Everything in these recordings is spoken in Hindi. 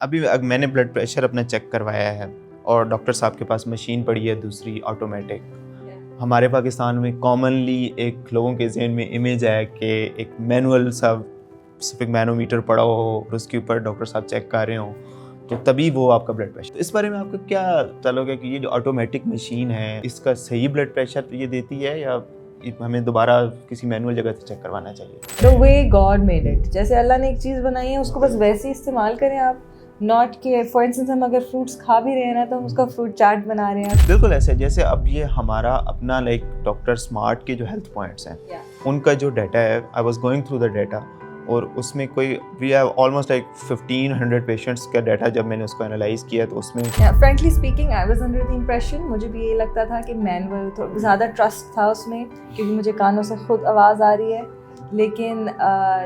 अभी मैंने ब्लड प्रेशर अपना चेक करवाया है और डॉक्टर साहब के पास मशीन पड़ी है दूसरी ऑटोमेटिक। हमारे पाकिस्तान में कॉमनली एक लोगों के ज़हन में इमेज है कि एक मैनुअल सा स्पेसिफिक मैनोमीटर पड़ा हो और उसके ऊपर डॉक्टर साहब चेक कर रहे हो तो तभी वो आपका ब्लड प्रेशर। तो इस बारे में आपका क्या तल्लुक़ है कि ये जो ऑटोमेटिक मशीन है इसका सही ब्लड प्रेशर ये देती है या हमें दोबारा किसी मैनुअल जगह से चेक करवाना चाहिए? The way God made it, जैसे अल्लाह ने एक चीज़ बनाई है उसको बस वैसे ही इस्तेमाल करें आप। नॉट कि फॉर इंस्टेंस हम अगर फ्रूट्स खा भी रहे हैं ना तो हम उसका फ्रूट चाट बना रहे हैं। बिल्कुल ऐसे जैसे अब ये हमारा अपना लाइक डॉक्टर स्मार्ट के जो हेल्थ पॉइंट्स हैं उनका जो डाटा है, I was going through the data और उसमें कोई we have almost like 1500 patients का डाटा जब मैंने उसको एनालाइज किया तो उसमें frankly speaking I was under the impression, मुझे भी ये लगता था कि मैनुअल थोड़ा ज़्यादा ट्रस्ट था उसमें क्योंकि मुझे कानों से खुद आवाज़ आ रही है। लेकिन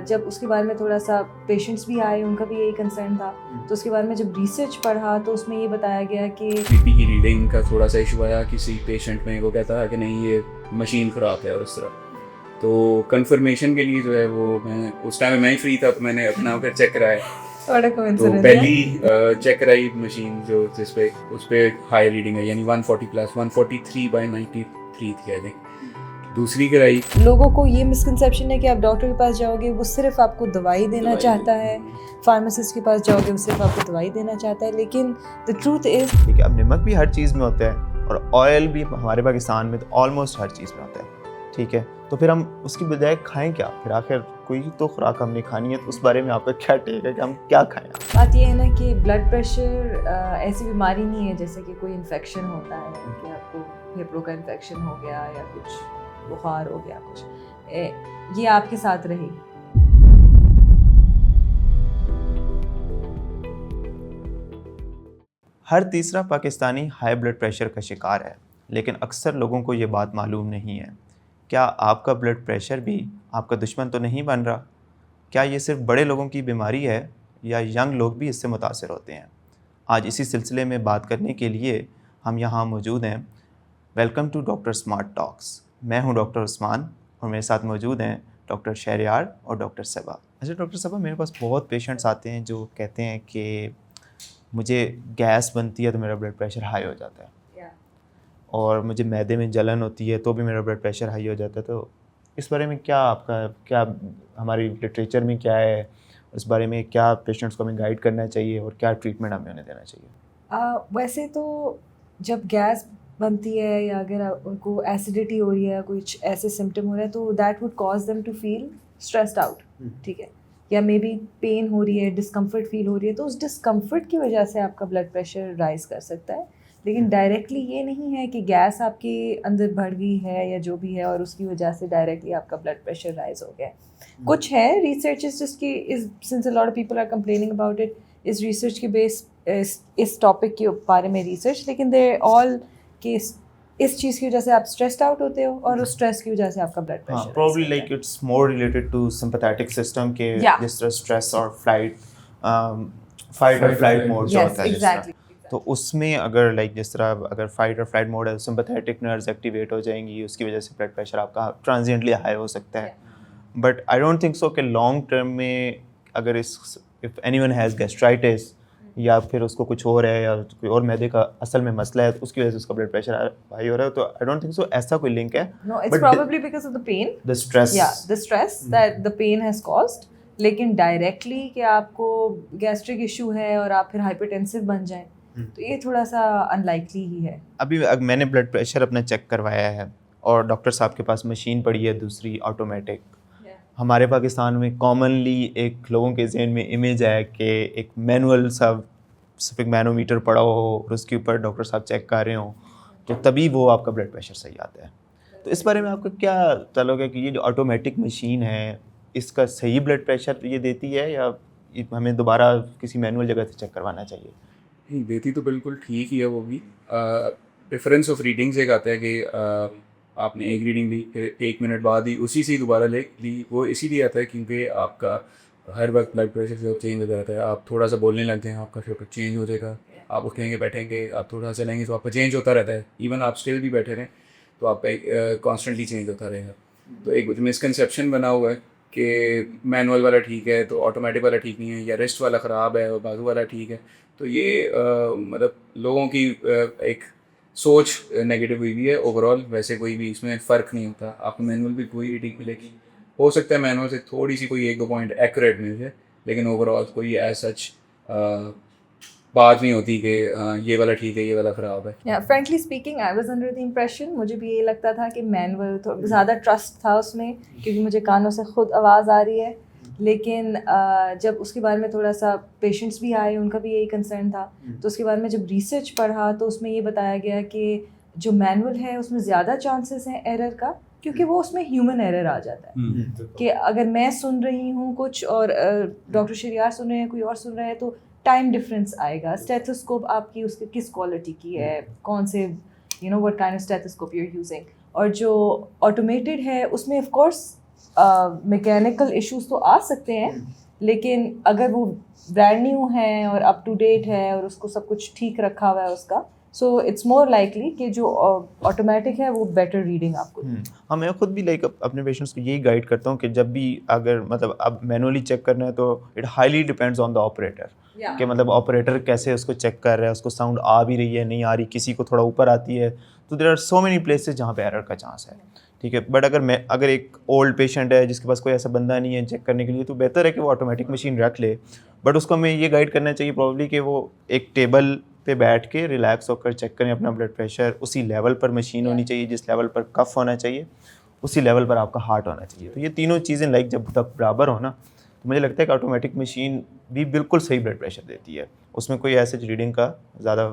जब उसके बारे में थोड़ा सा पेशेंट्स भी आए उनका भी यही कंसर्न था तो उसके बारे में जब रिसर्च पढ़ा तो उसमें ये बताया गया कि बीपी की रीडिंग का थोड़ा सा इशू आया किसी पेशेंट में, वो कहता है कि नहीं ये मशीन ख़राब है और इस तरह। तो कंफर्मेशन के लिए जो है वो मैं उस टाइम मैं ही फ्री था तो मैंने अपना फिर चेक कराया। थोड़ा तो कोइंसिडेंस पहली चेक कराई मशीन जो जिस पे उस पे हाई रीडिंग है यानी 140 प्लस 143/93 थी आई थिंक। दूसरी कराई। लोगों को ये मिसकंसेप्शन है कि आप डॉक्टर के पास जाओगे वो सिर्फ आपको दवाई देना चाहता है, फार्मासिस्ट के पास जाओगे वो सिर्फ आपको दवाई देना चाहता है। लेकिन द ट्रूथ इज ठीक है, अब नमक भी हर चीज़ में होता है और ऑयल भी हमारे पाकिस्तान में तो ऑलमोस्ट हर चीज़ में होता है। ठीक है, तो फिर हम उसकी बजाय खाएं क्या? फिर आखिर कोई तो खुराक हमने खानी है तो उस बारे में आपका क्या टेक है कि हम क्या खाएं? बात ये है ना कि ब्लड प्रेशर ऐसी बीमारी नहीं है जैसे कि कोई इन्फेक्शन होता है कि आपको फेफड़ों का इन्फेक्शन हो गया या कुछ बुखार हो गया कुछ, ये आपके साथ रहेगी। हर तीसरा पाकिस्तानी हाई ब्लड प्रेशर का शिकार है, लेकिन अक्सर लोगों को ये बात मालूम नहीं है। क्या आपका ब्लड प्रेशर भी आपका दुश्मन तो नहीं बन रहा? क्या ये सिर्फ बड़े लोगों की बीमारी है या यंग लोग भी इससे मुतासिर होते हैं? आज इसी सिलसिले में बात करने के लिए हम यहाँ मौजूद हैं। Welcome to doctor smart talks. मैं हूँ डॉक्टर उस्मान और मेरे साथ मौजूद हैं डॉक्टर शहरयार और डॉक्टर सबा। अच्छा डॉक्टर सबा, मेरे पास बहुत पेशेंट्स आते हैं जो कहते हैं कि मुझे गैस बनती है तो मेरा ब्लड प्रेशर हाई हो जाता है और मुझे मैदे में जलन होती है तो भी मेरा ब्लड प्रेशर हाई हो जाता है। तो इस बारे में क्या हमारी लिटरेचर में क्या है, इस बारे में क्या पेशेंट्स को हमें गाइड करना चाहिए और क्या ट्रीटमेंट हमें उन्हें देना चाहिए? वैसे तो जब गैस बनती है या अगर उनको एसिडिटी हो रही है, कुछ ऐसे सिम्टम हो रहे हैं तो that would cause them to feel stressed out. ठीक है, या मे बी पेन हो रही है, डिस्कम्फर्ट फील हो रही है, तो उस डिस्कम्फर्ट की वजह से आपका ब्लड प्रेशर राइज कर सकता है। लेकिन डायरेक्टली ये नहीं है कि गैस आपके अंदर बढ़ गई है या जो भी है और उसकी वजह से डायरेक्टली आपका ब्लड प्रेशर राइज हो गया है। कुछ है रिसर्च जिसकी is since a lot of people are complaining about it, इस रिसर्च के बेस इस टॉपिक के बारे में रिसर्च, लेकिन दे ऑल कि इस चीज़ की वजह से आप स्ट्रेस्ड आउट होते हो और उस स्ट्रेस की वजह से आपका blood pressure probably like it's more related to sympathetic system के जिस तरह स्ट्रेस और फाइट और फ्लाइट मोड जो होता है एग्जैक्टली। तो उसमें अगर लाइक जिस तरह अगर फाइट और फ्लाइट मोड है, सिंपैथेटिक नर्व्स एक्टिवेट हो जाएंगी, उसकी वजह से ब्लड प्रेशर आपका ट्रांजिएंटली हाई हो सकता है। But I don't think so कि लॉन्ग टर्म में अगर इफ़ एनीवन हैज़ गैस्ट्राइटिस या फिर उसको कुछ और है या कोई और मैदे का असल में मसला है तो उसकी वजह से उसका ब्लड प्रेशर हाई हो रहा है, तो आई डोंट थिंक सो ऐसा कोई लिंक है। No, it's probably because of the pain, the stress that the pain has caused. लेकिन डायरेक्टली कि आपको गैस्ट्रिक इशू है और आप फिर हाइपरटेंसिव बन जाएं तो ये थोड़ा सा अनलाइकली ही है। अभी मैंने ब्लड प्रेशर अपना चेक करवाया है और डॉक्टर साहब के पास मशीन पड़ी है दूसरी ऑटोमेटिक। हमारे पाकिस्तान में कॉमनली एक लोगों के ज़हन में इमेज है कि एक मैनुअल सा स्पेसिफिक मैनोमीटर पड़ा हो और उसके ऊपर डॉक्टर साहब चेक कर रहे हो तो तभी वो आपका ब्लड प्रेशर सही आता है। तो इस बारे में आपका क्या तल्लुक़ है कि ये जो ऑटोमेटिक मशीन है इसका सही ब्लड प्रेशर ये देती है या हमें दोबारा किसी मैनुअल जगह से चेक करवाना चाहिए? नहीं, देती तो बिल्कुल ठीक ही है वो भी। डिफरेंस ऑफ रीडिंग्स एक आता है कि आपने एक रीडिंग ली फिर 1 मिनट बाद ही उसी से दोबारा ली, वो इसीलिए आता है क्योंकि आपका हर वक्त ब्लड प्रेशर जो चेंज होता रहता है। आप थोड़ा सा बोलने लगते हैं आपका शुगर चेंज हो जाएगा, आप उठेंगे बैठेंगे, आप थोड़ा सा चलेंगे तो आपका चेंज होता रहता है। इवन आप स्टिल भी बैठे रहें तो आपका कॉन्स्टेंटली चेंज होता रहेगा। तो एक मिसकंसेप्शन बना हुआ है कि मैनुअल वाला ठीक है तो ऑटोमेटिक वाला ठीक नहीं है, या रिस्ट वाला ख़राब है और बाजू वाला ठीक है। तो ये मतलब लोगों की एक सोच नेगेटिव हुई हुई है ओवरऑल। वैसे कोई भी इसमें फ़र्क नहीं होता, आपको मैनुअल भी कोई रीडिंग मिलेगी। हो सकता है मैनुअल से थोड़ी सी कोई 1-2 पॉइंट एक्यूरेट मिल जाए, लेकिन ओवरऑल कोई एज सच बात नहीं होती कि ये वाला ठीक है ये वाला ख़राब है। या frankly speaking I was under the impression, मुझे भी ये लगता था कि मैनुअल तो ज़्यादा ट्रस्ट था उसमें, क्योंकि मुझे कानों से खुद आवाज़ आ रही है। लेकिन जब उसके बारे में थोड़ा सा पेशेंट्स भी आए, उनका भी यही कंसर्न था, तो उसके बारे में जब रिसर्च पढ़ा तो उसमें ये बताया गया कि जो मैनुअल है उसमें ज़्यादा चांसेस हैं एरर का, क्योंकि वो उसमें ह्यूमन एरर आ जाता है। कि अगर मैं सुन रही हूँ कुछ और डॉक्टर शरियार सुन रहे हैं, कोई और सुन रहे हैं, तो टाइम डिफरेंस आएगा। स्टेथोस्कोप आपकी उसकी किस क्वालिटी की है, कौन से what kind of stethoscope you are using. और जो ऑटोमेटेड है उसमें ऑफ कोर्स मैकेनिकल इश्यूज तो आ सकते हैं, लेकिन अगर वो ब्रांड न्यू है और अप टू डेट है और उसको सब कुछ ठीक रखा हुआ है उसका, सो इट्स मोर लाइकली कि जो ऑटोमेटिक है वो बेटर रीडिंग आपको देगी। हाँ, मैं खुद भी लाइक अपने पेशेंट्स को यही गाइड करता हूँ कि जब भी अगर मतलब अब मैनुअली चेक करना है तो it highly depends on the operator, कि मतलब ऑपरेटर कैसे उसको चेक कर रहा है, उसको साउंड आ भी रही है नहीं आ रही, किसी को थोड़ा ऊपर आती है, तो there are so many places जहाँ पे एरर का चांस है। ठीक है, बट अगर एक ओल्ड पेशेंट है जिसके पास कोई ऐसा बंदा नहीं है चेक करने के लिए, तो बेहतर है कि वो ऑटोमेटिक मशीन रख ले। बट उसको हमें ये गाइड करना चाहिए प्रॉब्ली कि वो एक टेबल पे बैठ के रिलैक्स होकर चेक करें अपना ब्लड प्रेशर। उसी लेवल पर मशीन होनी चाहिए, जिस लेवल पर कफ होना चाहिए उसी लेवल पर आपका हार्ट होना चाहिए। तो ये तीनों चीज़ें लाइक जब तक बराबर हो ना, तो मुझे लगता है कि ऑटोमेटिक मशीन भी बिल्कुल सही ब्लड प्रेशर देती है, उसमें कोई ऐसे रीडिंग का ज़्यादा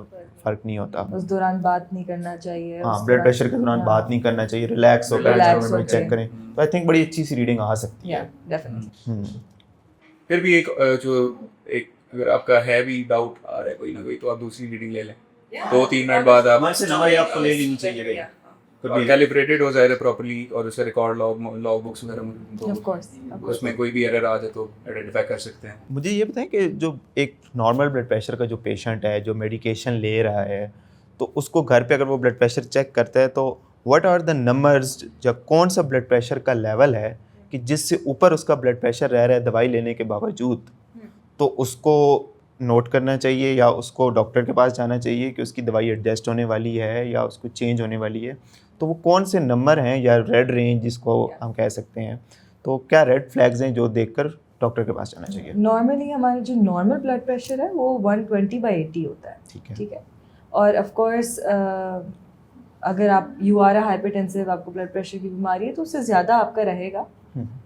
फ़र्क नहीं होता। उस दौरान बात नहीं करना चाहिए। हाँ, ब्लड प्रेशर के दौरान बात नहीं करना चाहिए, रिलैक्स होकर Relax में चेक होके। करें, तो आई थिंक बड़ी अच्छी सी रीडिंग आ सकती है। डेफिनेटली। फिर भी एक अगर आपका है भी डाउट आ रहा है कोई ना कोई, तो आप दूसरी रीडिंग ले लें। 2-3 मिनट बाद आप आपको ले लेनी चाहिए। कैलिब्रेटेड हो जाए प्रॉपर्ली और उसका रिकॉर्ड लॉग बुक्स वगैरह में, तो ऑफ कोर्स उसमें कोई भी एरर आ जाए तो आइडेंटिफाई कर सकते हैं। मुझे ये बताएं कि जो एक नॉर्मल ब्लड प्रेशर का जो पेशेंट है जो मेडिकेशन ले रहा है, तो उसको घर पे अगर वो ब्लड प्रेशर चेक करता है तो व्हाट आर द नंबर्स, जब कौन सा ब्लड प्रेशर का लेवल है कि जिससे ऊपर उसका ब्लड प्रेशर रह रहा है दवाई लेने के बावजूद, तो उसको नोट करना चाहिए या उसको डॉक्टर के पास जाना चाहिए कि उसकी दवाई एडजस्ट होने वाली है या उसको चेंज होने वाली है। तो वो कौन से नंबर हैं या रेड रेंज जिसको हम कह सकते हैं, तो क्या रेड फ्लैग्स हैं जो देखकर डॉक्टर के पास जाना चाहिए? नॉर्मली हमारा जो नॉर्मल ब्लड प्रेशर है वो 120/80 होता है। ठीक है। और ऑफ कोर्स अगर आप यू आर अ हाइपरटेंसिव, आपको ब्लड प्रेशर की बीमारी है, तो उससे ज़्यादा आपका रहेगा,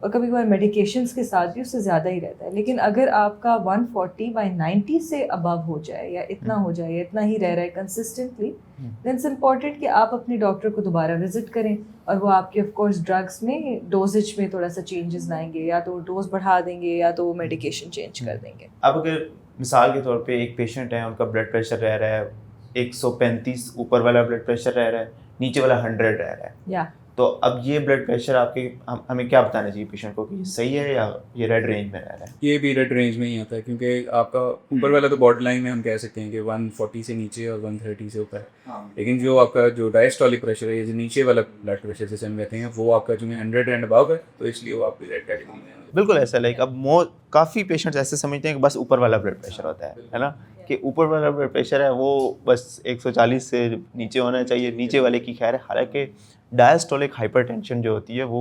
और कभी कभार मेडिकेशंस के साथ भी उससे ज़्यादा ही रहता है। लेकिन अगर आपका 140/90 से अबव हो जाए या इतना हो जाए या इतना ही रह रहा है कंसिस्टेंटली, देन इट्स इम्पॉर्टेंट कि आप अपने डॉक्टर को दोबारा विजिट करें, और वो आपके ऑफ कोर्स ड्रग्स में डोजेज में थोड़ा सा चेंजेस लाएंगे, या तो डोज बढ़ा देंगे या तो वो मेडिकेशन चेंज कर देंगे। अब अगर मिसाल के तौर पे एक पेशेंट है, उनका ब्लड प्रेशर रह रहा है 135, ऊपर वाला ब्लड प्रेशर रह रहा है, नीचे वाला 100 रह रहा है, या तो अब ये ब्लड प्रेशर आपके हमें क्या बताना चाहिए पेशेंट को कि ये सही है या ये रेड रेंज में रह रहा है? ये भी रेड रेंज में ही आता है, क्योंकि आपका ऊपर वाला तो बॉर्डर लाइन में हम कह सकते हैं कि 140 से नीचे और 130 से ऊपर है। लेकिन जो आपका जो डायस्टोलिक प्रेशर है, ये जो नीचे वाला ब्लड प्रेशर जैसे हम कहते हैं, वो आपका जो 100 एंड अबव है, तो इसलिए वो आपकी रेड कैटेगरी में है। बिल्कुल ऐसा लाइक अब काफ़ी पेशेंट्स ऐसे समझते हैं कि बस ऊपर वाला ब्लड प्रेशर होता है ना, कि ऊपर वाला ब्लड प्रेशर है वो बस 140 से नीचे होना चाहिए, नीचे वाले की खैर है। हालांकि डायस्टोलिक हाइपरटेंशन जो होती है वो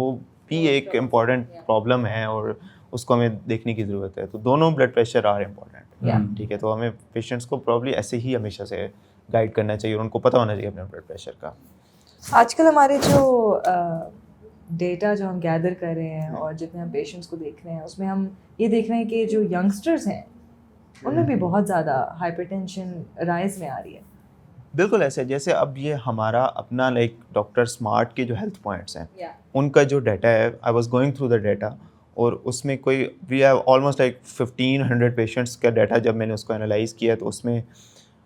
भी एक इम्पॉर्टेंट प्रॉब्लम है और उसको हमें देखने की ज़रूरत है। तो दोनों ब्लड प्रेशर आर इम्पॉर्टेंट। ठीक है, तो हमें पेशेंट्स को प्रॉब्ली ऐसे ही हमेशा से गाइड करना चाहिए और उनको पता होना चाहिए अपने ब्लड प्रेशर का। आजकल हमारे जो डेटा जो हम गैदर कर रहे हैं और जितने हम पेशेंट्स को देख रहे हैं, उसमें हम ये देख रहे हैं कि जो यंगस्टर्स हैं उनमें भी बहुत ज़्यादा हाइपरटेंशन राइज में आ रही है। बिल्कुल ऐसे, जैसे अब ये हमारा अपना लाइक डॉक्टर स्मार्ट के जो हेल्थ पॉइंट्स हैं, उनका जो डाटा है, I was going through the data, और उसमें कोई we have almost like 1500 patients का डाटा जब मैंने उसको एनालाइज़ किया, तो उसमें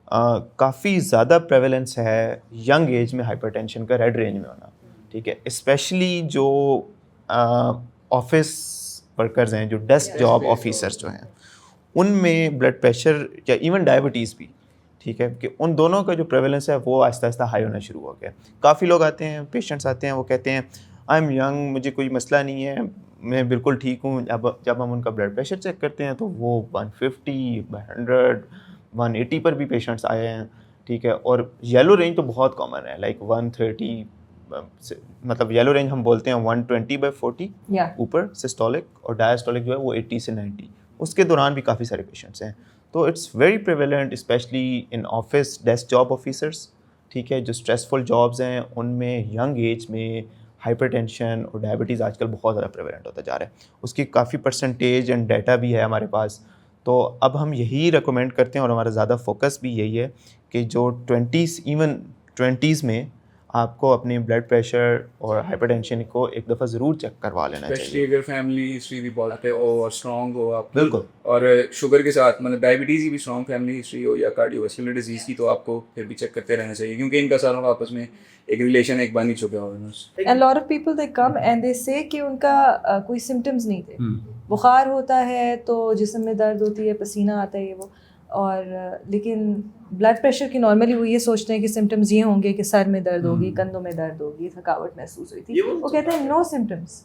काफ़ी ज़्यादा प्रेवलेंस है यंग एज में हाइपरटेंशन का, रेड रेंज में होना। ठीक है, स्पेशली जो ऑफिस वर्कर्स हैं, जो डेस्क जॉब ऑफिसर्स जो हैं, उनमें ब्लड प्रेशर या इवन डायबिटीज़ भी, ठीक है, कि उन दोनों का जो प्रेवलेंस है वो आहिस्ता आहिस्ता हाई होना शुरू हो गया। काफ़ी लोग आते हैं, पेशेंट्स आते हैं, वो कहते हैं आई एम यंग, मुझे कोई मसला नहीं है, मैं बिल्कुल ठीक हूँ। जब हम उनका ब्लड प्रेशर चेक करते हैं तो वो 150, 100, 180 पर भी पेशेंट्स आए हैं, ठीक है। और येलो रेंज तो बहुत कॉमन है, लाइक 130 मतलब येलो रेंज हम बोलते हैं 120/40 या ऊपर सिस्टोलिक, और डायस्टोलिक जो है वो 80 से 90, उसके दौरान भी काफ़ी सारे पेशेंट्स हैं। तो it's very prevalent specially in office desk job officers, ठीक है, जो स्ट्रेसफुल जॉब्स हैं उनमें यंग एज में हाइपरटेंशन और डायबिटीज़ आजकल बहुत ज़्यादा प्रेवलेंट होता जा रहा है। उसकी काफ़ी परसेंटेज एंड डाटा भी है हमारे पास। तो अब हम यही रिकमेंड करते हैं और हमारा ज़्यादा फोकस भी यही है कि जो 20s इवन 20s में आपको अपने ब्लड प्रेशर और हाइपरटेंशन को एक दफ़ा ज़रूर चेक करवा लेना स्पेशली चाहिए। अगर फैमिली हिस्ट्री भी बहुत है और स्ट्रॉन्ग हो आप, बिल्कुल। और शुगर के साथ मतलब डायबिटीज़ की भी स्ट्रॉन्ग फैमिली हिस्ट्री हो या कार्डियोवास्कुलर डिजीज़ की, तो आपको फिर भी चेक करते रहना चाहिए, क्योंकि इनका सारों का आपस में एक रिलेशन एक बन ही चुका है। And lot of people they come and they से कि उनका कोई सिम्टम्स नहीं थे, बुखार होता है तो जिस्म में दर्द होती है, पसीना आता है, ये वो, और लेकिन ब्लड प्रेशर की नॉर्मली वो ये सोचते हैं कि सिम्टम्स ये होंगे कि सर में दर्द होगी, कंधों में दर्द होगी, थकावट महसूस हुई थी, वो कहते हैं नो सिम्टम्स,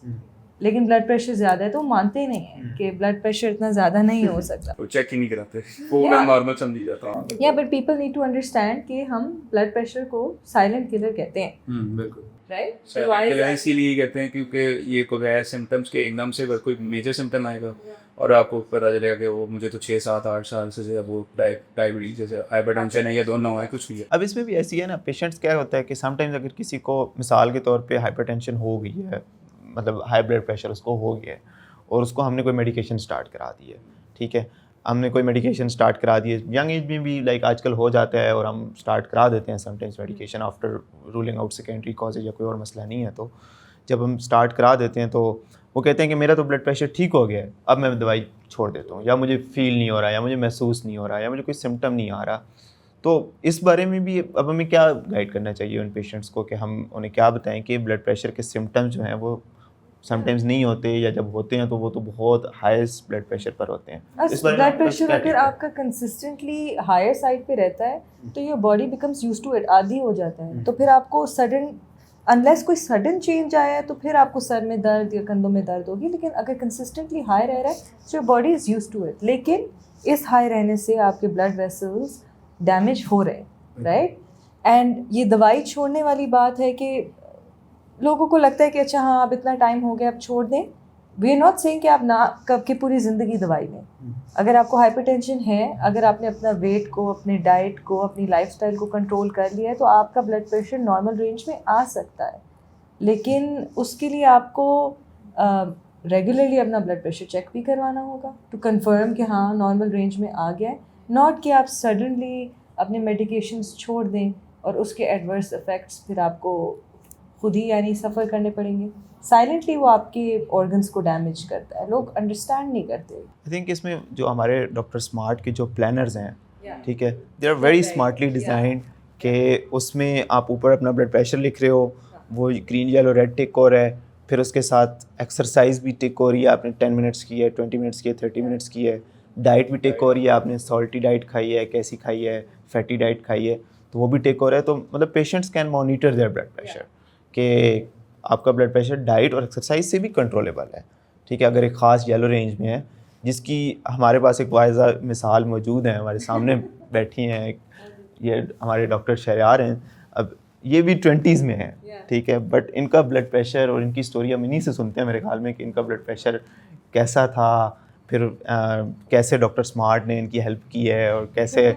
लेकिन ब्लड प्रेशर ज़्यादा है तो वो मानते ही नहीं है कि ब्लड प्रेशर इतना ज़्यादा नहीं हो सकता। तो चेक ही नहीं कराते, पूरा Yeah. नॉर्मल समझी जाता है। या but people need to understand कि हम ब्लड प्रेशर को साइलेंट किलर कहते हैं, बिल्कुल। राइट? इसीलिए कहते हैं क्योंकि ये कोई है सिम्टम्स के एकदम से अगर कोई मेजर सिम्टम आएगा और आपको पता चलेगा कि वो मुझे तो 6, 7, 8 साल से वो डायबिटीज जैसे हाइपरटेंशन है या दोनों है, कुछ भी है। अब इसमें भी ऐसी है ना, पेशेंट्स क्या होता है कि समटाइम्स अगर किसी को मिसाल के तौर पे हाइपरटेंशन हो गई है, मतलब हाई ब्लड प्रेशर उसको हो गया है और उसको हमने कोई मेडिकेशन स्टार्ट करा दी है, ठीक है, हमने कोई मेडिकेशन स्टार्ट करा दी है, यंग एज में भी लाइक आजकल हो जाता है और हम स्टार्ट करा देते हैं sometimes medication after ruling out secondary causes या कोई और मसला नहीं है। तो जब हम स्टार्ट करा देते हैं तो वो कहते हैं कि मेरा तो ब्लड प्रेशर ठीक हो गया है, अब मैं दवाई छोड़ देता हूँ, या मुझे फील नहीं हो रहा, या मुझे महसूस नहीं हो रहा, या मुझे कोई सिम्टम नहीं आ रहा। तो इस बारे में भी अब हमें क्या गाइड करना चाहिए उन पेशेंट्स को कि हम उन्हें क्या बताएं कि ब्लड प्रेशर के सिम्टम्स जो हैं वो समटाइम्स नहीं होते, या जब होते हैं तो वो तो बहुत हाईएस्ट ब्लड प्रेशर पर होते हैं। इस बारे में ब्लड आपका प्रेशर क्या अगर कहना है? आपका कंसिस्टेंटली हायर साइड पे रहता है तो your body becomes used to it, आदी हो जाता है, तो फिर आपको सडन, अनलेस कोई सडन चेंज आया है तो फिर आपको सर में दर्द या कंधों में दर्द होगी, लेकिन अगर कंसिस्टेंटली हाई रह रहा है तो your body is used to it. लेकिन इस हाई रहने से आपके ब्लड वेसल्स डैमेज हो रहे हैं, राइट? एंड ये दवाई छोड़ने वाली बात है कि लोगों को लगता है कि अच्छा हाँ अब इतना टाइम हो गया अब छोड़ दें। वी आर नॉट सेइंग कि आप ना कब की पूरी ज़िंदगी दवाई लें। अगर आपको हाइपरटेंशन है, अगर आपने अपना वेट को, अपने डाइट को, अपनी लाइफस्टाइल को कंट्रोल कर लिया है तो आपका ब्लड प्रेशर नॉर्मल रेंज में आ सकता है, लेकिन उसके लिए आपको रेगुलरली अपना ब्लड प्रेशर चेक भी करवाना होगा टू कंफर्म कि हाँ नॉर्मल रेंज में आ गया है, नॉट कि आप सडनली अपने मेडिकेशंस छोड़ दें और उसके एडवर्स इफ़ेक्ट्स फिर आपको खुद ही यानी सफ़र करने पड़ेंगे। साइलेंटली वो आपके ऑर्गन्स को डैमेज करता है, लोग अंडरस्टैंड नहीं करते। आई थिंक इसमें जो हमारे डॉक्टर स्मार्ट के जो प्लानर्स हैं, ठीक है, they are very smartly designed कि उसमें आप ऊपर अपना ब्लड प्रेशर लिख रहे हो, वो ग्रीन येलो रेड टिक हो रहा है, फिर उसके साथ एक्सरसाइज भी टिक हो रही है, आपने 10 मिनट्स की है, 20 मिनट्स की है, 30 मिनट्स की है, डाइट भी टिक हो रही है, आपने सॉल्टी डाइट खाई है, कैसी खाई है, फैटी डाइट खाई है, तो वो भी टिक हो रहा है। तो मतलब patients can monitor their blood pressure कि आपका ब्लड प्रेशर डाइट और एक्सरसाइज से भी कंट्रोलेबल है, ठीक है। अगर एक ख़ास येलो रेंज में है, जिसकी हमारे पास एक वाइज़ा मिसाल मौजूद है, हमारे सामने बैठी हैं, ये हमारे डॉक्टर शहरयार हैं, अब ये भी 20s में है, ठीक है, बट इनका ब्लड प्रेशर और इनकी स्टोरी हम इन्हीं से सुनते हैं मेरे ख्याल में कि इनका ब्लड प्रेशर कैसा था, फिर कैसे डॉक्टर स्मार्ट ने इनकी हेल्प की है और कैसे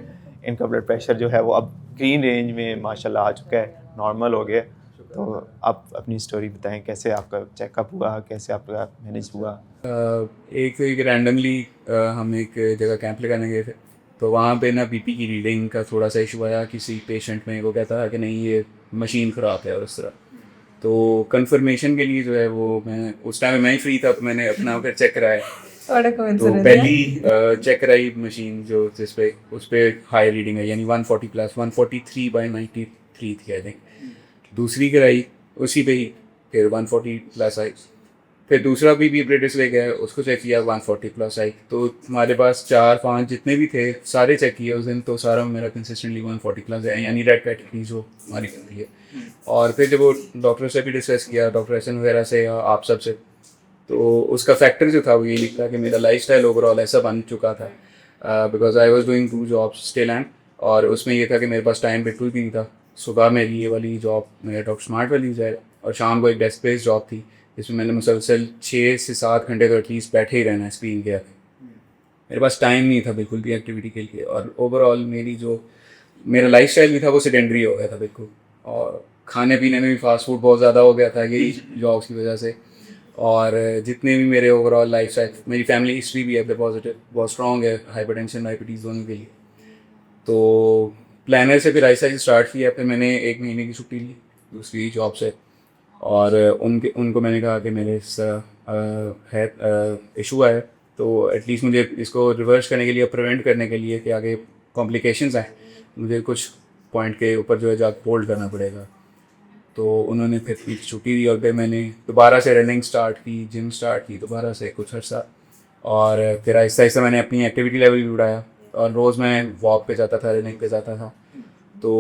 इनका ब्लड प्रेशर जो है वो अब ग्रीन रेंज में माशाल्लाह आ चुका है, नॉर्मल हो गया। तो आप अपनी स्टोरी बताएं, कैसे आपका चेकअप हुआ, कैसे आपका मैनेज हुआ? एक रैंडमली हम एक जगह कैंप लगाने गए थे, तो वहाँ पे ना बीपी की रीडिंग का थोड़ा सा इशू आया किसी पेशेंट में, वो कहता था कि नहीं ये मशीन ख़राब है और इस तरह। तो कंफर्मेशन के लिए जो है वो मैं उस टाइम मैं ही फ्री था, तो मैंने अपना फिर चेक कराया। तो पहली चेक कराई मशीन जो जिस पे उस पर हाई रीडिंग है, यानी 140 प्लस 143/93 थी आई थिंक। दूसरी कराई उसी पे ही, फिर 140 प्लस आई। फिर दूसरा भी ब्रिटिश ले गया, उसको चेक किया 140 प्लस आई। तो हमारे पास 4-5 जितने भी थे सारे चेक किए उस दिन, तो सारा मेरा कंसिस्टेंटली 140 प्लस है, यानी रेड कैटेगरी जो हमारी बनती है। और फिर जब वो डॉक्टर से भी डिस्कस किया, डॉक्टर एसन वगैरह से या आप सब से, तो उसका फैक्टर जो था वो ये लिखा कि मेरा लाइफस्टाइल ओवरऑल ऐसा बन चुका था, because I was doing 2 jobs still and, और उसमें ये था कि मेरे पास टाइम बिल्कुल भी नहीं था। सुबह मेरी ये वाली जॉब मेरे डॉक्टर स्मार्ट वाली है, और शाम को एक डेस्क बेस्ड जॉब थी जिसमें मैंने मुसलसल 6 से 7 घंटे तो एटलीस्ट बैठे ही रहना है स्क्रीन के आगे। मेरे पास टाइम नहीं था बिल्कुल भी एक्टिविटी के लिए, और ओवरऑल मेरा लाइफस्टाइल भी था वो सेडेंडरी हो गया था बिल्कुल, और खाने पीने में भी फास्ट फूड बहुत ज़्यादा हो गया था यही जॉब्स की वजह से। और जितने भी मेरे ओवरऑल लाइफस्टाइल, मेरी फैमिली हिस्ट्री भी है पॉजिटिव, बहुत स्ट्रॉन्ग है, हाइपरटेंशन डायबिटीज़ दोनों के लिए। तो प्लानर से फिर ऐसा ही स्टार्ट किया। फिर मैंने 1 महीने की छुट्टी ली दूसरी जॉब से, और उनको मैंने कहा कि मेरे इस है इशू है, तो एटलीस्ट मुझे इसको रिवर्स करने के लिए, प्रिवेंट करने के लिए कि आगे कॉम्प्लिकेशंस आए, मुझे कुछ पॉइंट के ऊपर जो है जाकर होल्ड करना पड़ेगा। तो उन्होंने फिर छुट्टी दी, और फिर मैंने दोबारा से रनिंग स्टार्ट की, जिम स्टार्ट की दोबारा से कुछ अर्सा, और फिर आहिस्ता आहिस्ता मैंने अपनी एक्टिविटी लेवल भी बढ़ाया, और रोज़ मैं वॉक पे जाता था, रनिंग पे जाता था। तो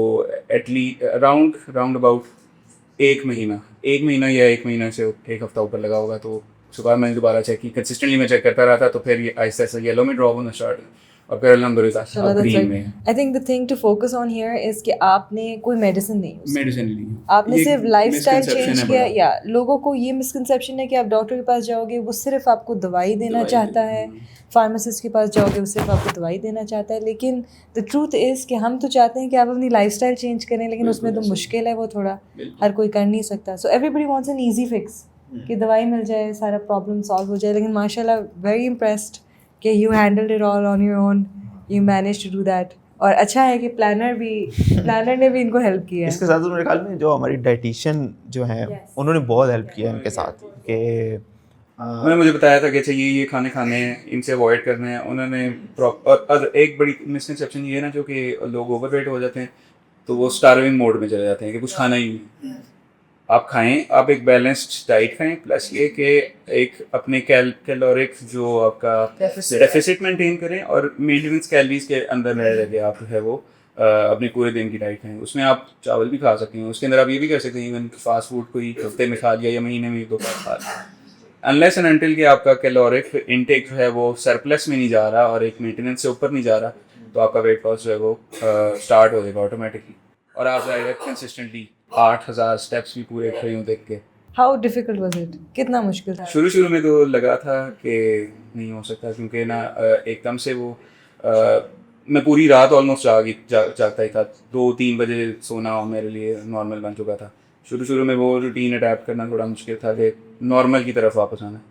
एटलीस्ट राउंड अबाउट 1 महीना या 1 महीना से 1 हफ्ता ऊपर लगा होगा। तो उसके बाद मैंने दोबारा चेक की, कंसिस्टेंटली मैं चेक करता रहा था, तो फिर ये आहिस्ता आहिस्ता येलो में ड्रॉप होना स्टार्ट, और फिर अल्हम्दुलिल्लाह अब ग्रीन में। I think the thing to focus on here is कि आपने कोई मेडिसिन नहीं यूज, मेडिसिन ली, आपने सिर्फ लाइफस्टाइल चेंज किया। है या लोगों को ये मिसकंसेप्शन है कि आप डॉक्टर के पास जाओगे वो सिर्फ आपको दवाई देना चाहता है, फार्मासिस्ट के पास जाओगे वो सिर्फ आपको दवाई देना चाहता है, लेकिन द ट्रूथ इज़ कि हम तो चाहते हैं कि आप अपनी लाइफस्टाइल चेंज करें, लेकिन उसमें तो मुश्किल है, वो थोड़ा हर कोई कर नहीं सकता। So everybody wants an easy fix कि दवाई मिल जाए, सारा प्रॉब्लम सॉल्व हो जाए, लेकिन माशाल्लाह वेरी इम्प्रेस्ड कि you handled it all on your own, you manage to do that. और अच्छा है कि प्लानर ने भी इनको हेल्प किया है। इसके साथ मेरे ख्याल में जो हमारी डाइटिशियन जो है उन्होंने बहुत हेल्प किया इनके साथ कि उन्होंने मुझे बताया था कि अच्छा ये खाने हैं, इनसे अवॉइड करने हैं। उन्होंने और एक बड़ी मिसकंसेप्शन ये है ना, जो कि लोग ओवरवेट हो जाते हैं तो वो स्टार्विंग मोड में चले जाते हैं कि कुछ खाना ही नहीं। आप खाएं, आप एक बैलेंस्ड डाइट खाएं, प्लस ये कि एक अपने कैलोरिक जो आपका डेफिसिट मेंटेन करें, और मेंटेनेंस कैलोरीज के अंदर रह रहे आप है वो अपने पूरे दिन की डाइट खाएं। उसमें आप चावल भी खा सकते हैं, उसके अंदर आप ये भी कर सकते हैं इवन फास्ट फूड कोई हफ्ते में खा लिया या महीने में 2 बार खा लिया, अनलेस एंड अनटिल कि आपका कैलोरिक इनटेक जो है वो सरप्लस में नहीं जा रहा और एक मेंटेनेंस से ऊपर नहीं जा रहा, तो आपका वेट लॉस जो है वो स्टार्ट हो जाएगा ऑटोमेटिकली, और आप डायरेक्ट कंसिस्टेंटली 8000 स्टेप्स भी पूरे कर रही हूँ देख के। How difficult was it? कितना मुश्किल था? शुरू में तो लगा था कि नहीं हो सकता, क्योंकि ना एकदम से वो मैं पूरी रात ऑलमोस्ट जागता ही था। 2-3 बजे सोना मेरे लिए नॉर्मल बन चुका था। शुरू में वो रूटीन अडैप्ट करना थोड़ा मुश्किल था कि नॉर्मल की तरफ वापस आना।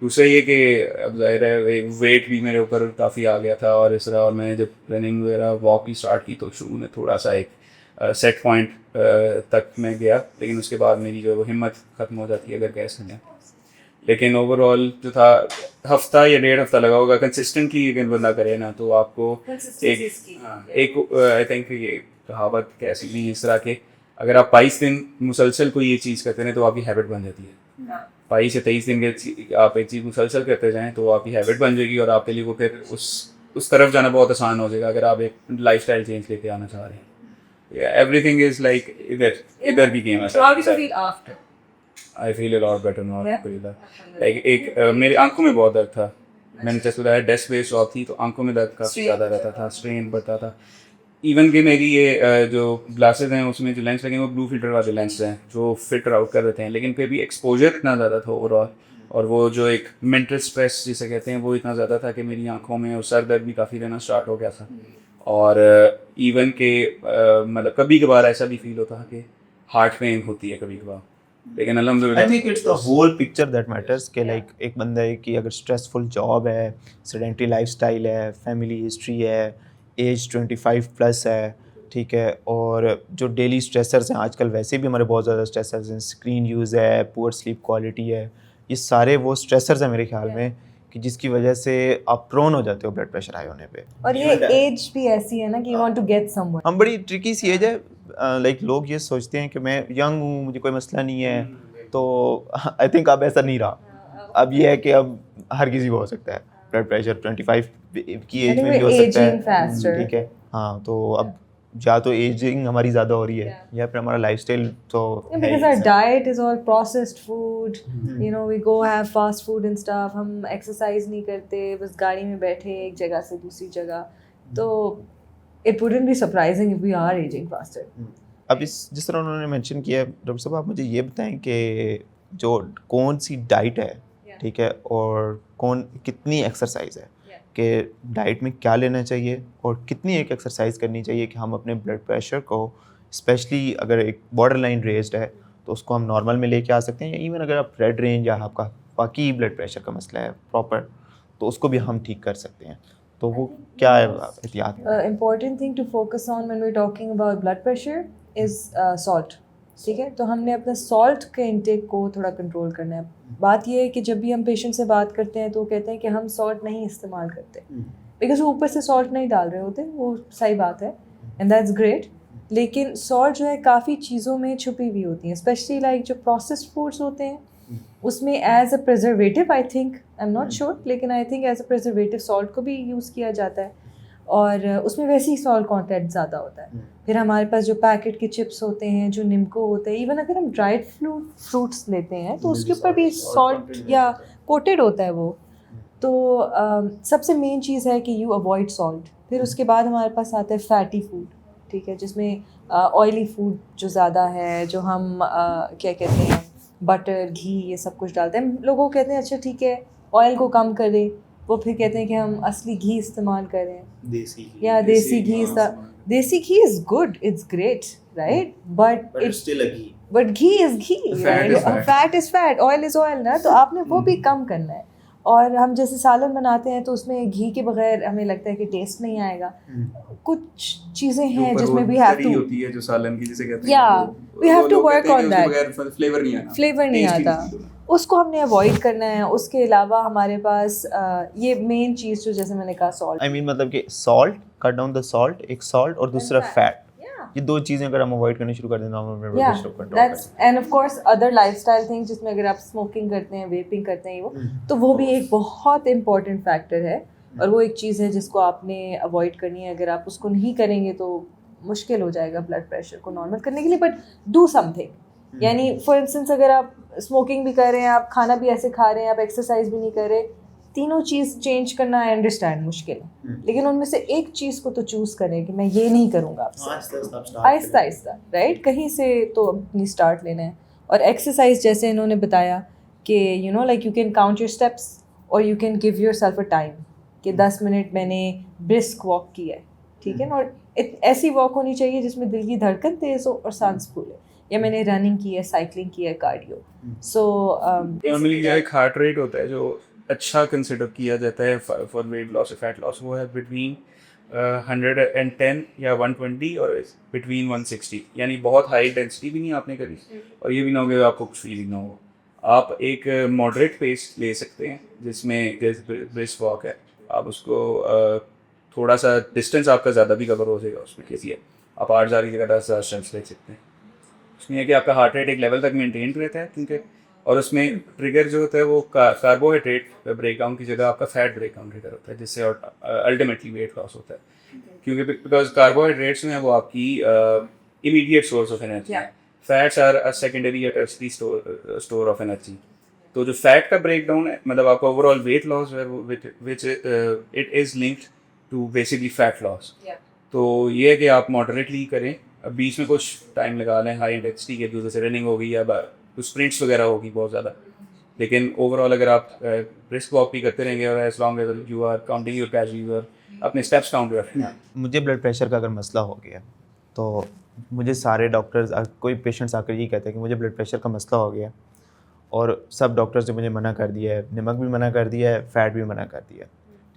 दूसरा ये कि अब ज़ाहिर है वेट भी मेरे ऊपर काफ़ी आ गया था, और इस तरह, और मैंने जब रनिंग वगैरह वॉक की स्टार्ट की तो शुरू में थोड़ा सा एक सेट पॉइंट तक मैं गया, लेकिन उसके बाद मेरी जो है वो हिम्मत ख़त्म हो जाती है अगर गैस करने। लेकिन ओवरऑल जो था हफ्ता या 1.5 हफ्ता लगा होगा। कंसिस्टेंटली अगर बंदा करे ना तो आपको एक आई थिंक ये कहावत कैसी भी इस तरह के, अगर आप 22 दिन मुसलसल कोई ये चीज़ करते हैं तो आपकी हैबिट बन जाती है। 22 से 23 दिन के आप एक चीज़ मुसलसल करते जाएँ तो आपकी हैबिट बन जाएगी, और आपके लिए वो फिर उस तरफ जाना बहुत आसान हो जाएगा अगर आप एक लाइफस्टाइल चेंज लेके आना चाह रहे हैं। Everything is like इधर भी गेम है। So how did you feel after? I feel a lot better now. Like मेरी आंखों में बहुत दर्द था। मैंने जैसे बताया डेस्क बेस्ड जॉब थी तो आंखों में दर्द काफ़ी ज़्यादा रहता था, स्ट्रेन बढ़ता था। इवन कि मेरी ये जो ग्लासेस हैं उसमें जो लेंस लगे हैं वो ब्लू फिल्टर वाले लेंस हैं जो फिल्टर आउट कर देते हैं, लेकिन फिर भी एक्सपोजर इतना ज़्यादा था ओवरऑल, और वो जो एक मेंटल स्ट्रेस जिसे कहते हैं वो इतना ज़्यादा था कि मेरी आंखों में और सर दर्द भी काफ़ी रहना स्टार्ट हो गया था। और इवन के मतलब कभी कभार ऐसा भी फील होता है कि हार्ट पेन होती है कभी कभार, लेकिन अल्हम्दुलिल्लाह I think it's the whole picture that matters कि लाइक एक बंदा है कि अगर स्ट्रेसफुल जॉब है, सेडेंटरी लाइफस्टाइल है, फैमिली हिस्ट्री है, एज 25 प्लस है, ठीक है, और जो डेली स्ट्रेसर्स हैं आजकल वैसे भी हमारे बहुत ज़्यादा स्ट्रेसर्स हैं, स्क्रीन यूज़ है, पुअर स्लीप क्वालिटी है, ये सारे वो स्ट्रेसर्स हैं मेरे ख्याल में कि जिसकी वजह से आप प्रोन हो जाते हो ब्लड प्रेशर हाई होने पे। और ये एज भी ऐसी है ना कि you want to get someone. हम बड़ी ट्रिकी सी एज है, लाइक लोग ये सोचते हैं कि मैं यंग हूँ, मुझे कोई मसला नहीं है, तो आई थिंक अब ऐसा नहीं रहा। अब ये है कि अब हर किसी को हो सकता है ब्लड प्रेशर, 25 की एज में भी हो सकता है, ठीक है। हाँ, तो अब या तो एजिंग हमारी ज़्यादा हो रही है या फिर हमारा लाइफस्टाइल तो है because ही our ऐसा। diet is all processed food, you know, we go have fast food and stuff, हम exercise नहीं करते, बस गाड़ी में बैठे एक जगह से दूसरी जगह, तो it wouldn't be surprising if we are aging faster. अब जिस तरह उन्होंने मेंशन किया है, डॉक्टर साहब आप मुझे ये बताएं कि जो कौन सी डाइट है, ठीक है, और कितनी एक्सरसाइज है, कि डाइट में क्या लेना चाहिए और कितनी एक एक्सरसाइज करनी चाहिए कि हम अपने ब्लड प्रेशर को, स्पेशली अगर एक बॉर्डर लाइन रेज्ड है तो उसको हम नॉर्मल में लेके आ सकते हैं, या इवन अगर आप रेड रेंज या आपका बाकी ब्लड प्रेशर का मसला है प्रॉपर, तो उसको भी हम ठीक कर सकते हैं, तो वो क्या है एहतियात? Important thing to focus on when we're talking about blood pressure is salt. ठीक है, तो हमने अपना सॉल्ट के इंटेक को थोड़ा कंट्रोल करना है। बात ये है कि जब भी हम पेशेंट से बात करते हैं तो वो कहते हैं कि हम सॉल्ट नहीं इस्तेमाल करते, बिकॉज वो ऊपर से सॉल्ट नहीं डाल रहे होते, वो सही बात है एंड दैट्स ग्रेट, लेकिन सॉल्ट जो है काफ़ी चीज़ों में छुपी हुई होती हैं, स्पेशली लाइक जो प्रोसेस्ड फूड्स होते हैं उसमें as a preservative, I think, I am not sure, लेकिन I think as a preservative salt को भी यूज़ किया जाता है, और उसमें वैसे ही सॉल्ट कंटेंट ज़्यादा होता है। फिर हमारे पास जो पैकेट के चिप्स होते हैं, जो निम्को होते हैं, इवन अगर हम ड्राइड फ्रूट्स लेते हैं तो उसके ऊपर भी सॉल्ट या कोटेड होता है वो, तो सबसे मेन चीज़ है कि यू अवॉइड सॉल्ट। फिर उसके बाद हमारे पास आता है फैटी फूड, ठीक है, जिसमें ऑयली फूड जो ज़्यादा है, जो हम क्या कहते हैं, बटर, घी, ये सब कुछ डालते हैं। लोगों को कहते हैं अच्छा ठीक है ऑयल को कम कर दें, वो फिर कहते हैं कि हम असली घी इस्तेमाल करें, desi ghee is good, it's great, right, but it's still a ghee, but ghee is ghee, fat is fat, oil is oil ना, तो आपने वो भी कम करना है। और हम जैसे सालन बनाते हैं तो उसमें घी के बगैर हमें लगता है कि टेस्ट नहीं आएगा, कुछ चीज़ें हैं जिसमें वी हैव टू, होती है जो सालन की जिसे कहते हैं, या we have to work on that, flavour नहीं आता, उसको हमने अवॉइड करना है। उसके अलावा हमारे पास ये मेन चीज़ जो जैसे मैंने कहा सॉल्ट, आई मीन मतलब कि salt, cut down the salt, एक सॉल्ट और दूसरा फैट, ये दो चीज़ें अगर हम अवॉइड करनी शुरू कर दें तो हम अपने ब्लड प्रेशर को कंट्रोल कर सकते हैं। End of course other lifestyle things, जिसमें अगर आप स्मोकिंग करते हैं, वेपिंग करते हैं, वो तो वो भी एक बहुत इंपॉर्टेंट फैक्टर है, और वो एक चीज़ है जिसको आपने अवॉइड करनी है। अगर आप उसको नहीं करेंगे तो मुश्किल हो जाएगा ब्लड प्रेशर को नॉर्मल करने के लिए, बट डू समथिंग। यानी फॉर इंस्टेंस अगर आप स्मोकिंग भी कर रहे हैं, आप खाना भी ऐसे खा रहे हैं, आप एक्सरसाइज भी नहीं कर रहे, तीनों चीज़ चेंज करना आई अंडरस्टैंड मुश्किल है, लेकिन उनमें से एक चीज़ को तो चूज़ करें कि मैं ये नहीं करूँगा आपसे, आहिस्ता आहिस्ता, राइट, कहीं से तो अपनी स्टार्ट लेना है। और एक्सरसाइज जैसे इन्होंने बताया कि you know like you can count your steps और you can give yourself a time कि 10 मिनट मैंने ब्रिस्क वॉक किया है, ठीक है ना, और ऐसी वॉक होनी चाहिए जिसमें दिल की धड़कन तेज़ हो और सांस फूले, या मैंने रनिंग की है, साइकिलिंग की है, कार्डियो। सो नॉर्मली जो एक हार्ट रेट होता है जो अच्छा कंसिडर किया जाता है फॉर वेट लॉस और फैट लॉस, वो है बिटवीन 110 या 120 और बिटवीन 160, यानी बहुत हाई इंटेंसिटी भी नहीं आपने करी और ये भी ना हो कि आपको कुछ फीलिंग ना हो। आप एक मॉडरेट पेस ले सकते हैं जिसमें ब्रिस्क वॉक है, आप उसको थोड़ा सा डिस्टेंस आपका ज़्यादा भी कवर हो जाएगा उसमें, कैसी है आप 8,000 की जगह 10,000 स्टेप्स ले सकते हैं। उसमें है कि आपका हार्ट रेट एक लेवल तक मेंटेन रहता है, क्योंकि और उसमें ट्रिगर जो होता है वो कार्बोहाइड्रेट ब्रेकडाउन की जगह आपका फैट ब्रेकडाउन ट्रिगर होता है, जिससे अल्टीमेटली वेट लॉस होता है, क्योंकि बिकॉज कार्बोहाइड्रेट्स में वो आपकी इमीडिएट सोर्स ऑफ एनर्जी है, फैट्स आर अ सेकेंडरी या टर्शरी स्टोर ऑफ एनर्जी। तो जो फैट का ब्रेकडाउन है, मतलब आपका ओवरऑल वेट लॉस है, which it is linked to basically fat loss. तो ये है कि आप मॉडरेटली करें, बीच में कुछ टाइम लगा लें हाई इंटेंसिटी के, जैसे रनिंग होगी या कुछ स्प्रिंट्स वगैरह होगी बहुत ज़्यादा, लेकिन ओवरऑल अगर आप ब्रिस्क वॉक भी करते रहेंगे और as long as you are counting your calories और अपने स्टेप्स काउंट रखें। मुझे ब्लड प्रेशर का अगर मसला हो गया तो मुझे सारे डॉक्टर्स, कोई पेशेंट्स आकर ये कहते हैं कि मुझे ब्लड प्रेशर का मसला हो गया, और सब डॉक्टर्स ने मुझे मना कर दिया है, नमक भी मना कर दिया है, फ़ैट भी मना कर दिया है,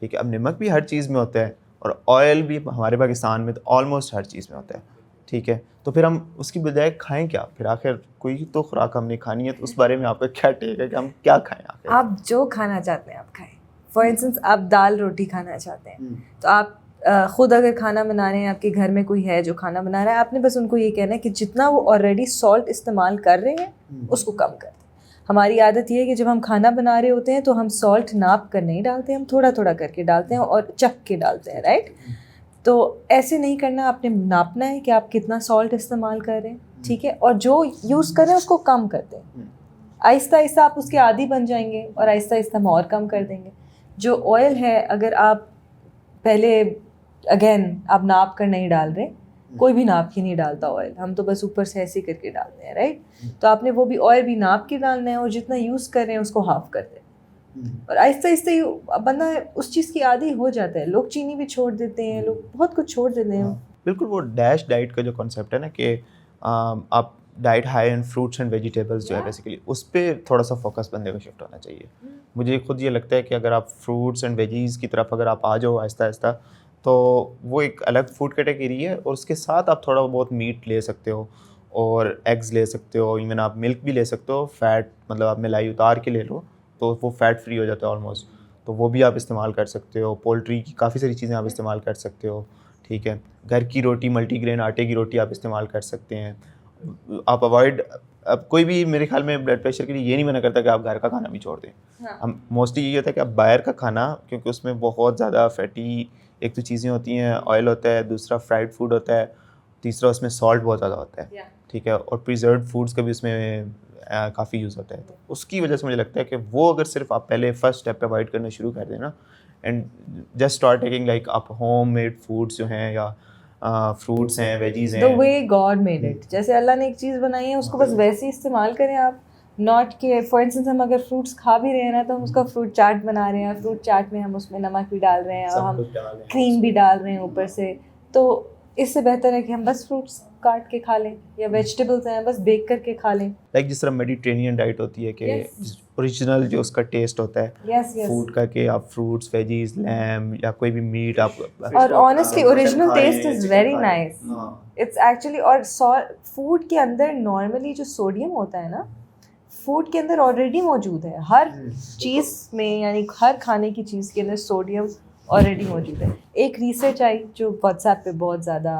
ठीक है। अब नमक भी हर चीज़ में होता है और ऑयल भी हमारे पाकिस्तान में तो ऑलमोस्ट हर चीज़ में होता है, ठीक है, तो फिर हम उसकी बजाय खाएं क्या? फिर आखिर कोई तो खुराक हमने खानी है, तो उस बारे में आपका क्या टेक है कि हम क्या खाएं आखिर? आप जो खाना चाहते हैं आप खाएं। फॉर इंस्टेंस आप दाल रोटी खाना चाहते हैं तो आप ख़ुद अगर खाना बना रहे हैं, आपके घर में कोई है जो खाना बना रहा है, आपने बस उनको ये कहना है कि जितना वो ऑलरेडी सॉल्ट इस्तेमाल कर रहे हैं उसको कम कर दें। हमारी आदत ये है कि जब हम खाना बना रहे होते हैं तो हम सॉल्ट नाप कर नहीं डालते, हम थोड़ा थोड़ा करके डालते हैं और चख के डालते हैं, राइट। तो ऐसे नहीं करना, आपने नापना है कि आप कितना सॉल्ट इस्तेमाल कर रहे हैं, ठीक है, और जो यूज़ कर रहे हैं उसको कम कर दें। आहिस्ता आहिस्ता आप उसके आदी बन जाएंगे और आहिस्ता आहिस्ता हम और कम कर देंगे। जो ऑयल है, अगर आप पहले अगेन आप नाप कर नहीं डाल रहे, कोई भी नाप के नहीं डालता ऑयल, हम तो बस ऊपर से ऐसे करके डालते हैं, राइट। तो आपने वो भी ऑयल भी नाप के डालना है और जितना यूज़ कर रहे हैं उसको हाफ कर दें। और आहिस्ता आहिस्ता बंदा उस चीज़ की आदी हो जाता है। लोग चीनी भी छोड़ देते हैं, लोग बहुत कुछ छोड़ देते हैं। बिल्कुल, वो डैश डाइट का जो कॉन्सेप्ट है ना कि आप diet high in fruits and vegetables जो है बेसिकली उस पर थोड़ा सा फोकस बंदे को शिफ्ट होना चाहिए। मुझे खुद ये लगता है कि अगर आप फ्रूट्स एंड वेजीज़ की तरफ अगर आप आ जाओ आहिस्ता आहिस्ता, तो वो एक अलग फूड कैटेगरी है और उसके साथ आप थोड़ा बहुत मीट ले सकते हो और एग्स ले सकते हो, इवन आप मिल्क भी ले सकते हो। फ़ैट मतलब आप मलाई उतार के ले लो तो वो फ़ैट फ्री हो जाता है ऑलमोस्ट, तो वो भी आप इस्तेमाल कर सकते हो। पोल्ट्री की काफ़ी सारी चीज़ें आप इस्तेमाल कर सकते हो, ठीक है। घर की रोटी, मल्टीग्रेन आटे की रोटी आप इस्तेमाल कर सकते हैं। आप अवॉइड, अब कोई भी मेरे ख्याल में ब्लड प्रेशर के लिए ये नहीं मना करता कि आप घर का खाना भी छोड़ दें। हम मोस्टली ये होता है कि आप बाहर का खाना, क्योंकि उसमें बहुत ज़्यादा फैटी एक तो चीज़ें होती हैं, ऑयल होता है, दूसरा फ्राइड फूड होता है, तीसरा उसमें सॉल्ट बहुत ज़्यादा होता है, ठीक है, और प्रिजर्व्ड फूड्स का भी उसमें काफ़ी यूज़ होता है। तो उसकी वजह से मुझे लगता है कि वो अगर सिर्फ आप पहले फर्स्ट स्टेप पे अवॉइड करना शुरू कर दें ना, and just start taking like आप होम मेड फूड्स जो हैं या फ्रूट्स हैं, वेजीज़ द हैं, वे गॉड मेड इट, जैसे अल्लाह ने एक चीज़ बनाई है उसको बस वैसे ही इस्तेमाल करें आप। नॉट के फॉर इंस्टेंस हम अगर फ्रूट्स खा भी रहे हैं ना, तो हम उसका फ्रूट चाट बना रहे हैं, फ्रूट चाट में हम उसमें नमक भी डाल रहे हैं और हम क्रीम भी डाल रहे हैं ऊपर से। तो इससे बेहतर है कि हम बस फ्रूट्स काट के खा लें या वेजिटेबल्स हैं बस बेक करके खा लें। लाइक जिस तरह मेडिटेरेनियन डाइट होती है कि ओरिजिनल जो उसका टेस्ट होता है यस यस फूड का, कि आप फ्रूट्स, वेजीज, लैम या कोई भी मीट आप, और honestly original taste is very nice, it's actually. और फूड के अंदर नॉर्मली जो सोडियम होता है ना, फूड के अंदर ऑलरेडी मौजूद है हर चीज़ में, यानी हर खाने की चीज़ के अंदर सोडियम ऑलरेडी मौजूद है। एक रिसर्च आई जो व्हाट्सएप पे बहुत ज़्यादा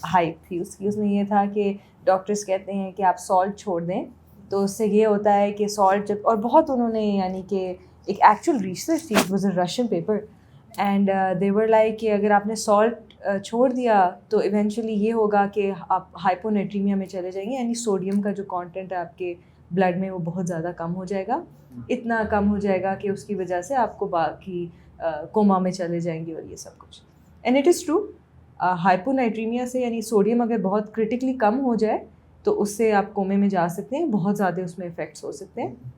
हाइप थी उसकी, उसमें ये था कि डॉक्टर्स कहते हैं कि आप सॉल्ट छोड़ दें तो उससे ये होता है कि सॉल्ट जब, और बहुत उन्होंने यानी कि एक एक्चुअल रिसर्च थी, it was a Russian paper and they were like कि अगर आपने सॉल्ट छोड़ दिया तो इवेंचुअली ये होगा कि आप हाइपोनेट्रीमिया में चले जाएंगे, यानी सोडियम का जो कंटेंट है आपके ब्लड में वो बहुत ज़्यादा कम हो जाएगा। इतना कम हो जाएगा कि उसकी वजह से आपको बाकी कोमा में चले जाएंगे और ये सब कुछ। एंड इट इज़ ट्रू, हाइपोनाइट्रीमिया से यानी सोडियम अगर बहुत क्रिटिकली कम हो जाए तो उससे आप कोमे में जा सकते हैं, बहुत ज़्यादा उसमें इफ़ेक्ट्स हो सकते हैं।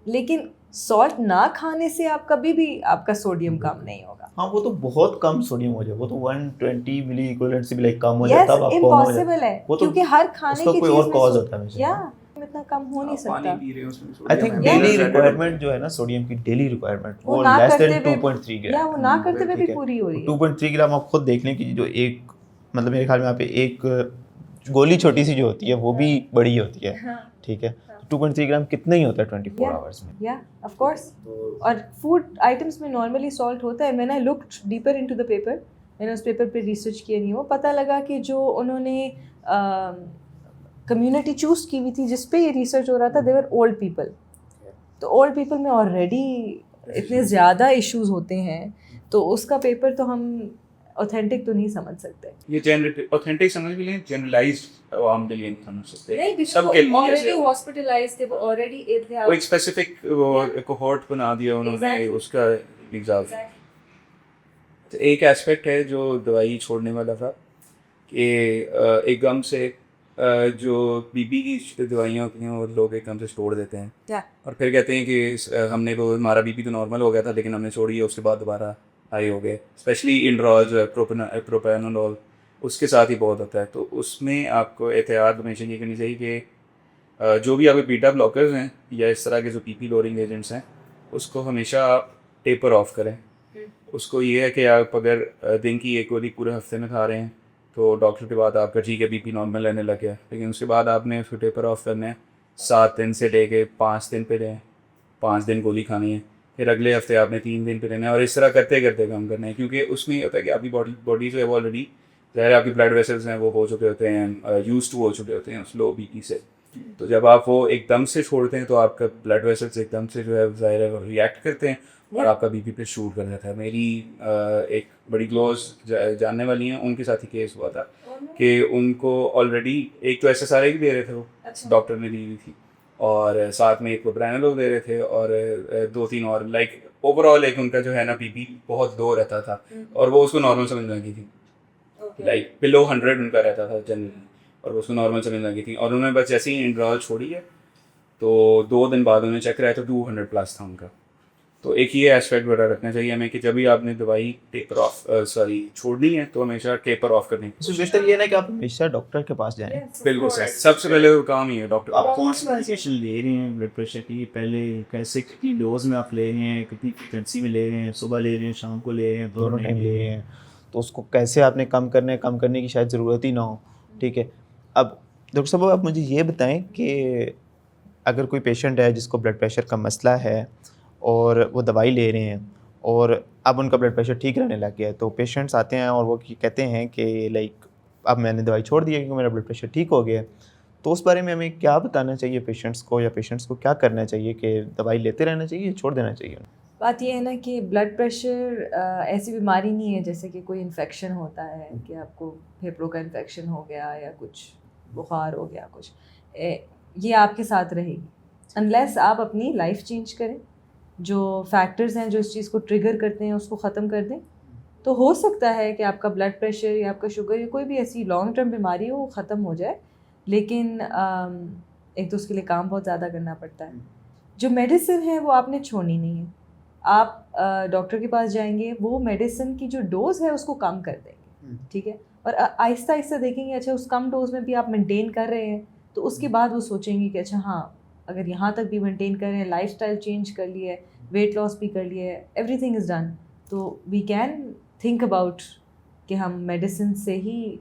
लेकिन सॉल्ट ना खाने से आप कभी भी आपका सोडियम कम नहीं होगा। हाँ, वो तो बहुत कम सोडियम हो जाए, वो तो 120 मिली इक्विवेलेंट से भी लाइक कम हो यस, जाता है, तब आपको इम्पॉसिबल है वो तो क्योंकि हर खाने उसका की कोई चीज़ और में कॉज होता है या इतना कम हो नहीं पानी सकता। पी रहे हो उसमें आई थिंक sodium डेली है। रिक्वायरमेंट जो है ना सोडियम की, डेली रिक्वायरमेंट वो वो ना लेस करते देन हुए 2.3 ग्राम, या वो ना करते हुए भी ठीक है। पूरी हो रही है। 2.3 ग्राम आप खुद देख लें कि जो एक मतलब मेरे ख्याल में यहाँ पे एक गोली छोटी सी जो होती है वो भी बड़ी होती है, ठीक है। 2.3 ग्राम कितना ही होता है 24 आवर्स में। या ऑफ कोर्स, और फूड आइटम्स में नॉर्मली सॉल्ट होता है। When I looked deeper into the paper, मैंने उस पेपर पे रिसर्च किया नहीं, वो पता लगा कि जो उन्होंने कम्युनिटी चूज़ की हुई थी जिस पे ये रिसर्च हो रहा था, देवर ओल्ड पीपल। तो ओल्ड पीपल में ऑलरेडी इतने ज़्यादा इश्यूज होते हैं, तो उसका पेपर तो हम ऑथेंटिक तो नहीं समझ सकते। ये ऑथेंटिक समझ के लिए जनरलाइज्ड आवाम के लिए नहीं समझ सकते। नहीं, सबके लिए ऑलरेडी जैसे हॉस्पिटलाइज्ड थे, वो ऑलरेडी वो एक स्पेसिफिक कोहॉर्ट बना दिया उन्होंने Exactly. उसका एग्जाम। तो एक एस्पेक्ट है जो दवाई छोड़ने वाला था कि एकदम से जो बीपी की दवाइयाँ होती हैं वो लोग एकदम से छोड़ देते हैं और फिर कहते हैं कि हमने वो हमारा बीपी तो नॉर्मल हो गया था लेकिन हमने छोड़ी है, उसके बाद दोबारा हाई हो गए। स्पेशली इंड्रॉज, प्रोपेनोल उसके साथ ही बहुत होता है। तो उसमें आपको एहतियात हमेशा ये करनी चाहिए कि जो भी आपके बीटा ब्लॉकर्स हैं या इस तरह के जो पीपी लोअरिंग एजेंट्स हैं उसको हमेशा आप टेपर ऑफ करें। उसको ये है कि आप अगर दिन की एक गोली पूरे हफ्ते में खा रहे हैं तो डॉक्टर के बाद आपका ठीक है बीपी नॉर्मल रहने लग गया, लेकिन उसके बाद आपने फिर टेपर ऑफ करना है। 7 दिन से लेके 5 दिन पे लें, 5 दिन गोली खानी है, फिर अगले हफ्ते आपने 3 दिन पे लेना है और इस तरह करते करते काम करना है। क्योंकि उसमें होता है कि आपकी बॉडी जो है वो ऑलरेडी ज़ाहिर आपकी ब्लड वेसल्स हैं वो हो चुके होते हैं, यूज टू हो चुके होते हैं उस लो बीपी से। तो जब आप वो एकदम से छोड़ते हैं तो आपका ब्लड वेसल्स एकदम से जो है ज़ाहिर है वो रिएक्ट करते हैं और आपका बीपी पे शूट कर जाता है। मेरी एक बड़ी क्लोज जानने वाली हैं, उनके साथ ही केस हुआ था कि उनको ऑलरेडी एक तो SSRI भी दे रहे थे वो, डॉक्टर ने दी हुई थी, और साथ में एक प्रोप्रानोलोल दे रहे थे और 2-3 और, लाइक ओवरऑल एक उनका जो है ना बीपी बहुत लो रहता था और वो उसको नॉर्मल समझ लगी थी, लाइक बिलो 100 उनका रहता था जनरली और वो उसको नॉर्मल समझ लगी थी। और उन्होंने बस जैसे ही इंड्रॉल छोड़ी है तो 2 दिन बाद उन्हें चेक कराया तो 200 प्लस था उनका। तो एक ये एस्पेक्ट बड़ा रखना चाहिए हमें कि जब भी आपने दवाई छोड़नी है तो हमेशा टेपर ऑफ करनी तो बेहतर ये ना कि आप हमेशा डॉक्टर के पास जाएं। बिल्कुल सही, सबसे पहले वो काम ही है डॉक्टर। आप कौन सी मेडिकेशन ले रहे हैं ब्लड प्रेशर की, पहले कैसे कितनी डोज में आप ले रहे हैं, कितनी फ्रिक्वेंसी में ले रहे हैं, सुबह ले रहे हैं, शाम को ले रहे हैं, दोनों टाइम ले रहे हैं? तो उसको कैसे आपने कम करना है, कम करने की शायद ज़रूरत ही ना हो। ठीक है, अब डॉक्टर साहब आप मुझे ये बताएं कि अगर कोई पेशेंट है जिसको ब्लड प्रेशर का मसला है और वो दवाई ले रहे हैं और अब उनका ब्लड प्रेशर ठीक रहने लग गया है, तो पेशेंट्स आते हैं और वो कहते हैं कि लाइक अब मैंने दवाई छोड़ दी है क्योंकि मेरा ब्लड प्रेशर ठीक हो गया है। तो उस बारे में हमें क्या बताना चाहिए पेशेंट्स को, या पेशेंट्स को क्या करना चाहिए कि दवाई लेते रहना चाहिए, छोड़ देना चाहिए? बात ये है ना कि ब्लड प्रेशर ऐसी बीमारी नहीं है जैसे कि कोई इन्फेक्शन होता है कि आपको फेफड़ों का इन्फेक्शन हो गया या कुछ बुखार हो गया कुछ, ये आपके साथ रहेगी अनलेस आप अपनी लाइफ चेंज करें, जो फैक्टर्स हैं जो इस चीज़ को ट्रिगर करते हैं उसको ख़त्म कर दें। तो हो सकता है कि आपका ब्लड प्रेशर या आपका शुगर या कोई भी ऐसी लॉन्ग टर्म बीमारी हो वो ख़त्म हो जाए, लेकिन एक तो उसके लिए काम बहुत ज़्यादा करना पड़ता है। जो मेडिसिन है वो आपने छोड़नी नहीं है। आप डॉक्टर के पास जाएंगे, वो मेडिसिन की जो डोज़ है उसको कम कर देंगे, ठीक है, और आहिस्ता आहिस्ता देखेंगे अच्छा उस कम डोज में भी आप मेंटेन कर रहे हैं, तो उसके बाद वो सोचेंगे कि अच्छा हाँ अगर यहाँ तक भी मेंटेन कर रहे हैं, लाइफस्टाइल चेंज कर लिया है, वेट लॉस भी कर लिया है, एवरीथिंग इज़ डन, तो वी कैन थिंक अबाउट कि हम मेडिसिन से ही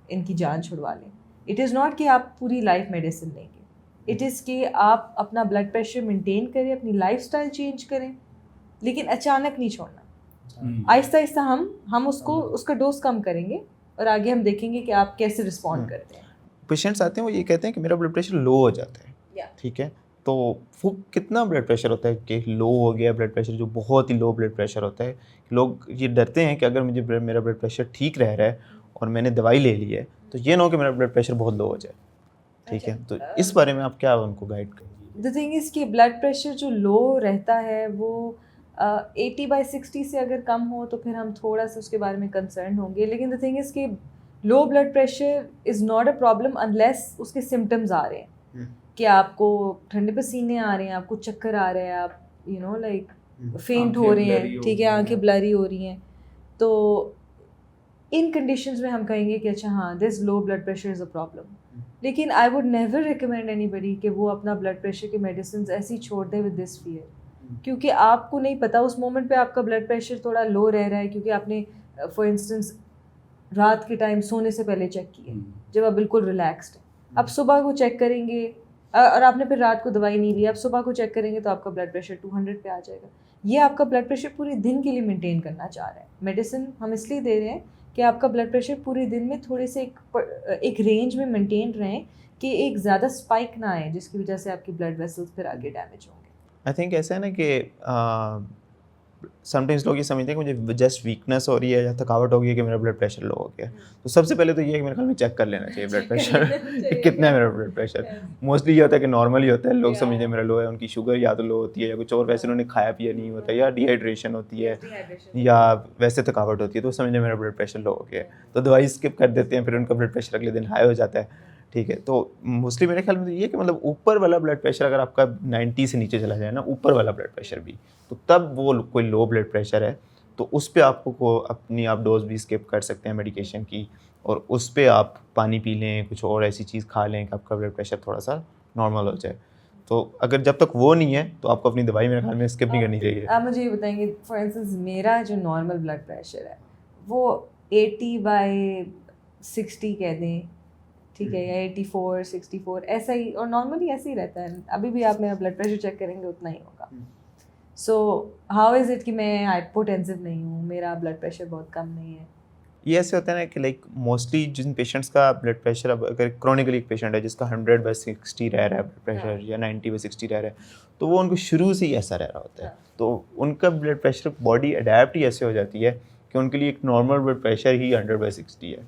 इनकी जान छुड़वा लें। इट इज़ नॉट कि आप पूरी लाइफ मेडिसिन लेंगे, इट इज़ कि आप अपना ब्लड प्रेशर मेंटेन करें, अपनी लाइफस्टाइल चेंज करें, लेकिन अचानक नहीं छोड़ना। आहिस्ता आहिस्ता हम उसका डोज कम करेंगे और आगे हम देखेंगे कि आप कैसे रिस्पॉन्ड करते हैं। पेशेंट्स आते हैं वो ये कहते हैं कि मेरा ब्लड प्रेशर लो हो जाता है, ठीक है, तो वो कितना ब्लड प्रेशर होता है कि लो हो गया ब्लड प्रेशर, जो बहुत ही लो ब्लड प्रेशर होता है? लोग ये डरते हैं कि अगर मुझे मेरा ब्लड प्रेशर ठीक रह रहा है और मैंने दवाई ले ली है तो ये ना हो कि मेरा ब्लड प्रेशर बहुत लो हो जाए, ठीक है, तो इस बारे में आप क्या उनको गाइड करेंगे? द थिंग इज़ कि ब्लड प्रेशर जो लो रहता है वो 80/60 से अगर कम हो तो फिर हम थोड़ा सा उसके बारे में कंसर्न होंगे, लेकिन द थिंग इज़ कि लो blood pressure is not a problem unless उसके सिम्टम्स आ रहे हैं कि आपको ठंडे पसीने आ रहे हैं, आपको चक्कर आ रहे हैं, आप यू नो लाइक फेंट हो रहे हैं, ठीक है, आंखें ब्लरी हो रही हैं, तो इन कंडीशंस में हम कहेंगे कि अच्छा हाँ this low blood pressure is a problem. लेकिन I would never recommend anybody कि वो अपना ब्लड प्रेशर की मेडिसिन ऐसे ही छोड़ दे विद दिस फियर, क्योंकि आपको नहीं पता उस मोमेंट पे आपका ब्लड प्रेशर थोड़ा लो रह रहा है क्योंकि आपने फॉर इंस्टेंस रात के टाइम सोने से पहले चेक किया जब आप बिल्कुल रिलैक्स्ड हैं, अब सुबह को चेक करेंगे और आपने फिर रात को दवाई नहीं ली, आप सुबह को चेक करेंगे तो आपका ब्लड प्रेशर 200 पे आ जाएगा। ये आपका ब्लड प्रेशर पूरे दिन के लिए मेंटेन करना चाह रहा है, मेडिसिन हम इसलिए दे रहे हैं कि आपका ब्लड प्रेशर पूरे दिन में थोड़े से एक रेंज में मेंटेन रहें कि एक ज़्यादा स्पाइक ना आए जिसकी वजह से आपकी ब्लड वेसल्स फिर आगे डैमेज होंगे। आई थिंक ऐसा है ना कि समटाइम्स लोग ये समझते हैं कि मुझे जस्ट वीकनेस हो रही है या थकावट हो गई है कि मेरा ब्लड प्रेशर लो हो गया, तो सबसे पहले तो ये है कि मेरे ख्याल में चेक कर लेना चाहिए ब्लड प्रेशर कितना है मेरा ब्लड प्रेशर। मोस्टली ये होता है कि नॉर्मल ही होता है, लोग समझते हैं मेरा लो है, उनकी शुगर या तो लो होती है या कुछ और वैसे उन्होंने खाया पिया नहीं होता, या डिहाइड्रेशन होती है या वैसे थकावट होती है, तो समझते हैं मेरा ब्लड प्रेशर लो हो गया है, तो दवाई स्किप कर देते हैं, फिर उनका ब्लड प्रेशर अगले दिन हाई हो जाता है, ठीक है। तो मोस्टली मेरे ख्याल में तो ये कि मतलब ऊपर वाला ब्लड प्रेशर अगर आपका 90 से नीचे चला जाए ना, ऊपर वाला ब्लड प्रेशर भी, तो तब वो कोई लो ब्लड प्रेशर है, तो उस पर आपको अपनी आप डोज भी स्किप कर सकते हैं मेडिकेशन की, और उस पर आप पानी पी लें, कुछ और ऐसी चीज़ खा लें कि आपका ब्लड प्रेशर थोड़ा सा नॉर्मल हो जाए। तो अगर जब तक वो नहीं है तो आपको अपनी दवाई मेरे ख्याल में स्किप नहीं करनी चाहिए। आप मुझे ये बताएंगे फॉर इंस्टेंस मेरा जो नॉर्मल ब्लड प्रेशर है वो 80/60 कह दें, ठीक है, या 84-64 ऐसा ही, और नॉर्मली ऐसे ही रहता है, अभी भी आप मेरा ब्लड प्रेशर चेक करेंगे उतना ही होगा। सो हाउ इज़ इट कि मैं हाइपोटेंसिव नहीं हूँ, मेरा ब्लड प्रेशर बहुत कम नहीं है, ये ऐसे होता है ना कि लाइक मोस्टली जिन पेशेंट्स का ब्लड प्रेशर, अब अगर क्रॉनिकली एक पेशेंट है जिसका 100/60 रह रहा है ब्लड प्रेशर या 90/60 रह रहा है, तो वो उनको शुरू से ही ऐसा रह रहा होता है, तो उनका ब्लड प्रेशर बॉडी अडेप्ट ही ऐसे हो जाती है कि उनके लिए एक नॉर्मल ब्लड प्रेशर ही 100/60 है,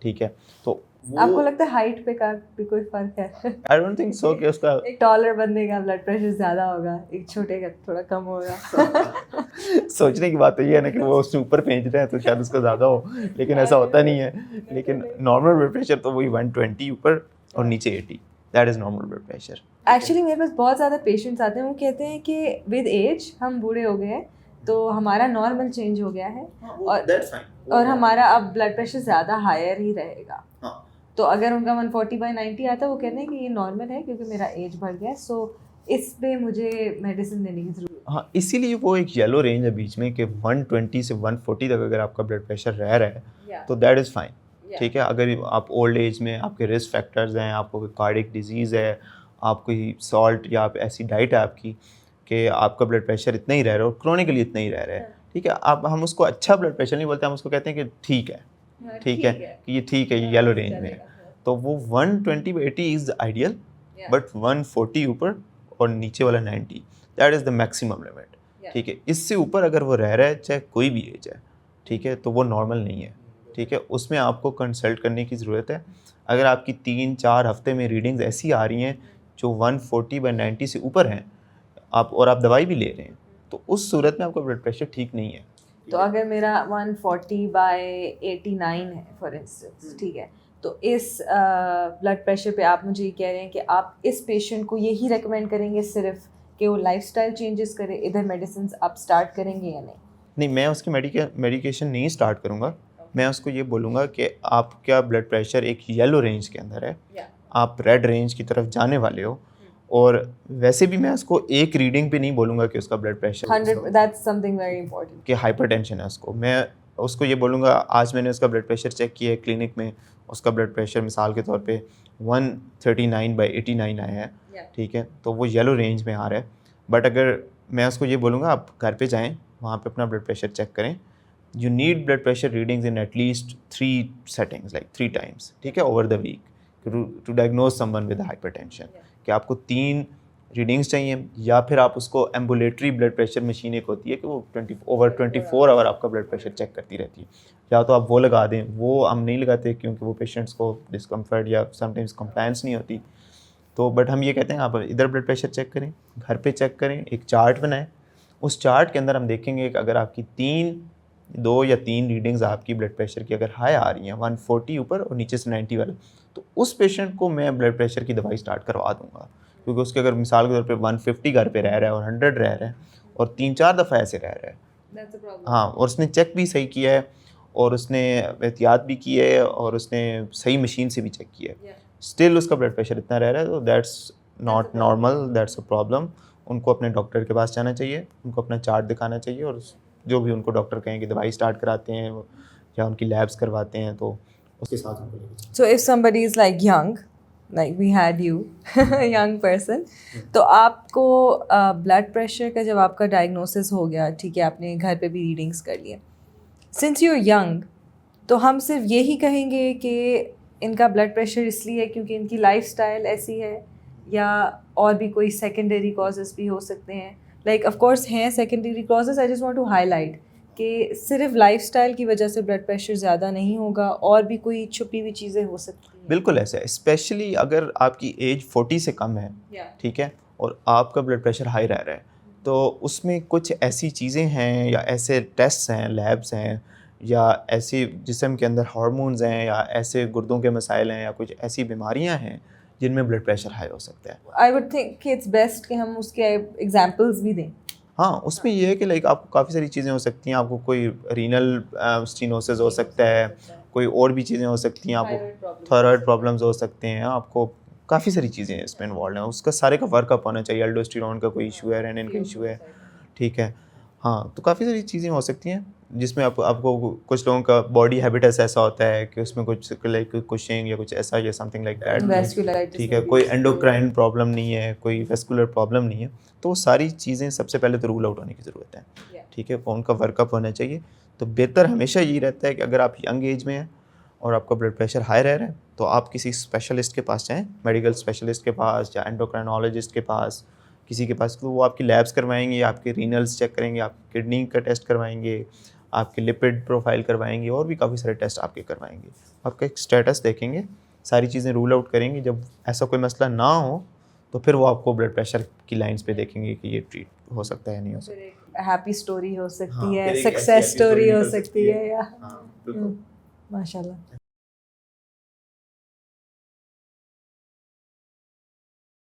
ठीक है। तो आपको लगता है हाइट पे का भी कोई फर्क है? आई डोंट थिंक सो कि उसका एक टॉलर बंदे का ब्लड प्रेशर ज्यादा होगा, एक छोटे का थोड़ा कम होगा। सोचने की बात तो ये है ना कि वो उससे ऊपर फेंच रहे हैं तो शायद उसका ज़्यादा हो, लेकिन ऐसा होता नहीं है। लेकिन नॉर्मल ब्लड प्रेशर तो वही 120 ऊपर और नीचे 80, that is normal blood pressure. Actually मेरे पास बहुत ज़्यादा पेशेंट्स आते हैं, वो कहते हैं कि विद एज हम बूढ़े हो गए हैं तो हमारा नॉर्मल चेंज हो गया है और हमारा अब ब्लड प्रेशर ज़्यादा हायर ही रहेगा। तो अगर उनका 140/90 आता है, वो कहते हैं कि ये नॉर्मल है क्योंकि मेरा एज बढ़ गया है, सो इस पे मुझे मेडिसिन देने की ज़रूरत है। हाँ, इसीलिए वो एक येलो रेंज है बीच में कि 120 से 140 तक अगर आपका ब्लड प्रेशर रह रहा है तो दैट इज़ फाइन, ठीक है। अगर आप ओल्ड एज में आपके रिस्क फैक्टर्स हैं, आपको कोई कार्डियक डिजीज़ है, आप कोई सॉल्ट या आप ऐसी डाइट है आपकी कि आपका ब्लड प्रेशर इतना ही रह रहा है और क्रॉनिकली इतना ही रह रहा है, ठीक है। आप हम उसको अच्छा ब्लड प्रेशर नहीं बोलते, हम उसको कहते हैं कि ठीक है, ठीक है, कि ये ठीक है, ये येलो रेंज में है। तो वो 120/80 इज़ आइडियल, बट 140 ऊपर और नीचे वाला 90 that is the maximum limit, ठीक है। इससे ऊपर अगर वो रह रहा है चाहे कोई भी एज है, ठीक है, तो वो नॉर्मल नहीं है, ठीक है। उसमें आपको कंसल्ट करने की ज़रूरत है। अगर आपकी 3-4 हफ्ते में रीडिंग्स ऐसी आ रही हैं जो 140/90 से ऊपर हैं आप और आप दवाई भी ले रहे हैं, तो उस सूरत में आपका ब्लड प्रेशर ठीक नहीं है। तो अगर मेरा 140/89 है फॉर इंस्टेंस, ठीक है, तो इस ब्लड प्रेशर पे आप मुझे ये कह रहे हैं कि आप इस पेशेंट को यही रेकमेंड करेंगे सिर्फ कि वो लाइफस्टाइल चेंजेस करे, इधर मेडिसिन आप स्टार्ट करेंगे या नहीं? नहीं, मैं उसकी मेडिकेशन नहीं स्टार्ट करूँगा। मैं उसको ये बोलूँगा कि आपका ब्लड प्रेशर एक येलो रेंज के अंदर है, आप रेड रेंज की तरफ जाने वाले हो। और वैसे भी मैं उसको एक रीडिंग पे नहीं बोलूँगा कि उसका blood pressure 100, that's something very important. कि हाइपरटेंशन है उसको। मैं उसको ये बोलूँगा, आज मैंने उसका ब्लड प्रेशर चेक किया है क्लिनिक में, उसका ब्लड प्रेशर मिसाल के तौर पे 139/89 आया है, ठीक है, तो वो येलो रेंज में आ रहा है। बट अगर मैं उसको ये बोलूँगा आप घर पे जाएँ, वहाँ पे अपना ब्लड प्रेशर चेक करें। You need blood pressure readings in at least 3 settings, like 3 times, ठीक है, over the week to diagnose someone with hypertension. कि आपको 3 रीडिंग्स चाहिए, या फिर आप उसको एम्बुलेटरी ब्लड प्रेशर मशीन एक होती है कि वो 24 आवर आपका ब्लड प्रेशर चेक करती रहती है, या तो आप वो लगा दें। वो हम नहीं लगाते क्योंकि वो पेशेंट्स को डिस्कम्फर्ट या समटाइम्स कंप्लायंस नहीं होती। तो बट हम ये कहते हैं आप इधर ब्लड प्रेशर चेक करें, घर पे चेक करें, एक चार्ट बनाएं। उस चार्ट के अंदर हम देखेंगे कि अगर आपकी 2 या 3 रीडिंग्स आपकी ब्लड प्रेशर की अगर हाई आ रही हैं, 140 ऊपर और नीचे से 90 वाला, तो उस पेशेंट को मैं ब्लड प्रेशर की दवाई स्टार्ट करवा दूंगा। क्योंकि उसके अगर मिसाल के तौर पे 150 घर पे रह रहा है और 100 रह रहा है और 3-4 दफ़ा ऐसे रह रहा है, हाँ, और उसने चेक भी सही किया है और उसने एहतियात भी की है और उसने सही मशीन से भी चेक किया है, स्टिल उसका ब्लड प्रेशर इतना रह रहा है, तो that's not normal, that's a problem. उनको अपने डॉक्टर के पास जाना चाहिए, उनको अपना चार्ट दिखाना चाहिए और जो भी उनको डॉक्टर कहें कि दवाई स्टार्ट कराते हैं या उनकी लैब्स करवाते हैं, तो उसके साथ उनको। So if somebody is like young, like we had you, young person, तो आपको ब्लड प्रेशर का जब आपका डायग्नोसिस हो गया, ठीक है, आपने घर पे भी रीडिंग्स कर लिए, सिंस यू आर यंग, तो हम सिर्फ यही कहेंगे कि इनका ब्लड प्रेशर इसलिए है क्योंकि इनकी लाइफस्टाइल ऐसी है, या और भी कोई सेकेंडरी कॉजेज़ भी हो सकते हैं? लाइक ऑफ कोर्स हैं secondary causes, I just want to highlight कि सिर्फ लाइफस्टाइल की वजह से ब्लड प्रेशर ज़्यादा नहीं होगा, और भी कोई छुपी हुई चीज़ें हो सकती हैं। बिल्कुल ऐसा है, स्पेशली अगर आपकी एज 40 से कम है, ठीक है, और आपका ब्लड प्रेशर हाई रह रहा है, तो उसमें कुछ ऐसी चीज़ें हैं या ऐसे टेस्ट हैं, लैब्स हैं, या ऐसे जिस्म के अंदर हार्मोन्स हैं, या ऐसे गुर्दों के मसाइल हैं, या कुछ ऐसी बीमारियां हैं जिनमें ब्लड प्रेशर हाई हो सकता है। आई वुड थिंक कि इट्स बेस्ट कि हम उसके एग्जांपल्स भी दें। हाँ, उसमें ये है कि लाइक आपको काफ़ी सारी चीज़ें हो सकती हैं, आपको कोई रीनल स्टेनोसिस हो सकता है, कोई और भी चीज़ें हो सकती हैं, आपको थायराइड प्रॉब्लम्स हो सकते हैं, आपको काफ़ी सारी चीज़ें इसमें इन्वॉल्व हैं, उसका सारे का वर्कअप होना चाहिए। एल्डोस्टेरोन का कोई इशू है, रेनिन का इशू है, ठीक है, हाँ, तो काफ़ी सारी चीज़ें हो सकती हैं जिसमें आपको कुछ लोगों का बॉडी हैबिटस ऐसा होता है कि उसमें कुछ लाइक कुशिंग या कुछ ऐसा या समथिंग लाइक दैट, ठीक है, कोई एंडोक्राइन प्रॉब्लम नहीं है, कोई वेस्कुलर प्रॉब्लम नहीं है, तो वो सारी चीज़ें सबसे पहले तो रूल आउट होने की ज़रूरत है, ठीक है, वो उनका वर्कअप होना चाहिए। तो बेहतर हमेशा यही रहता है कि अगर आप यंग एज में हैं और आपका ब्लड प्रेशर हाई रह रहा है तो आप किसी स्पेशलिस्ट के पास जाएँ, मेडिकल स्पेशलिस्ट के पास या एंडोक्राइनोलॉजिस्ट के पास, किसी के पास। तो वो आपकी लैब्स करवाएंगे, आपके रीनल्स चेक करेंगे, आपकी किडनी का टेस्ट करवाएंगे, आपके लिपिड प्रोफाइल करवाएंगे और भी काफ़ी सारे टेस्ट आपके करवाएंगे। आपका एक स्टेटस देखेंगे, सारी चीज़ें रूल आउट करेंगे। जब ऐसा कोई मसला ना हो तो फिर वो आपको ब्लड प्रेशर की लाइंस पे देखेंगे कि ये ट्रीट हो सकता है या नहीं हो सकता। फिर एक हैप्पी स्टोरी हो सकती हाँ, है, फिर एक ऐसी सक्सेस happy story स्टोरी हो निकल सकती सकती है या हाँ, बिल्कुल। माशाल्लाह।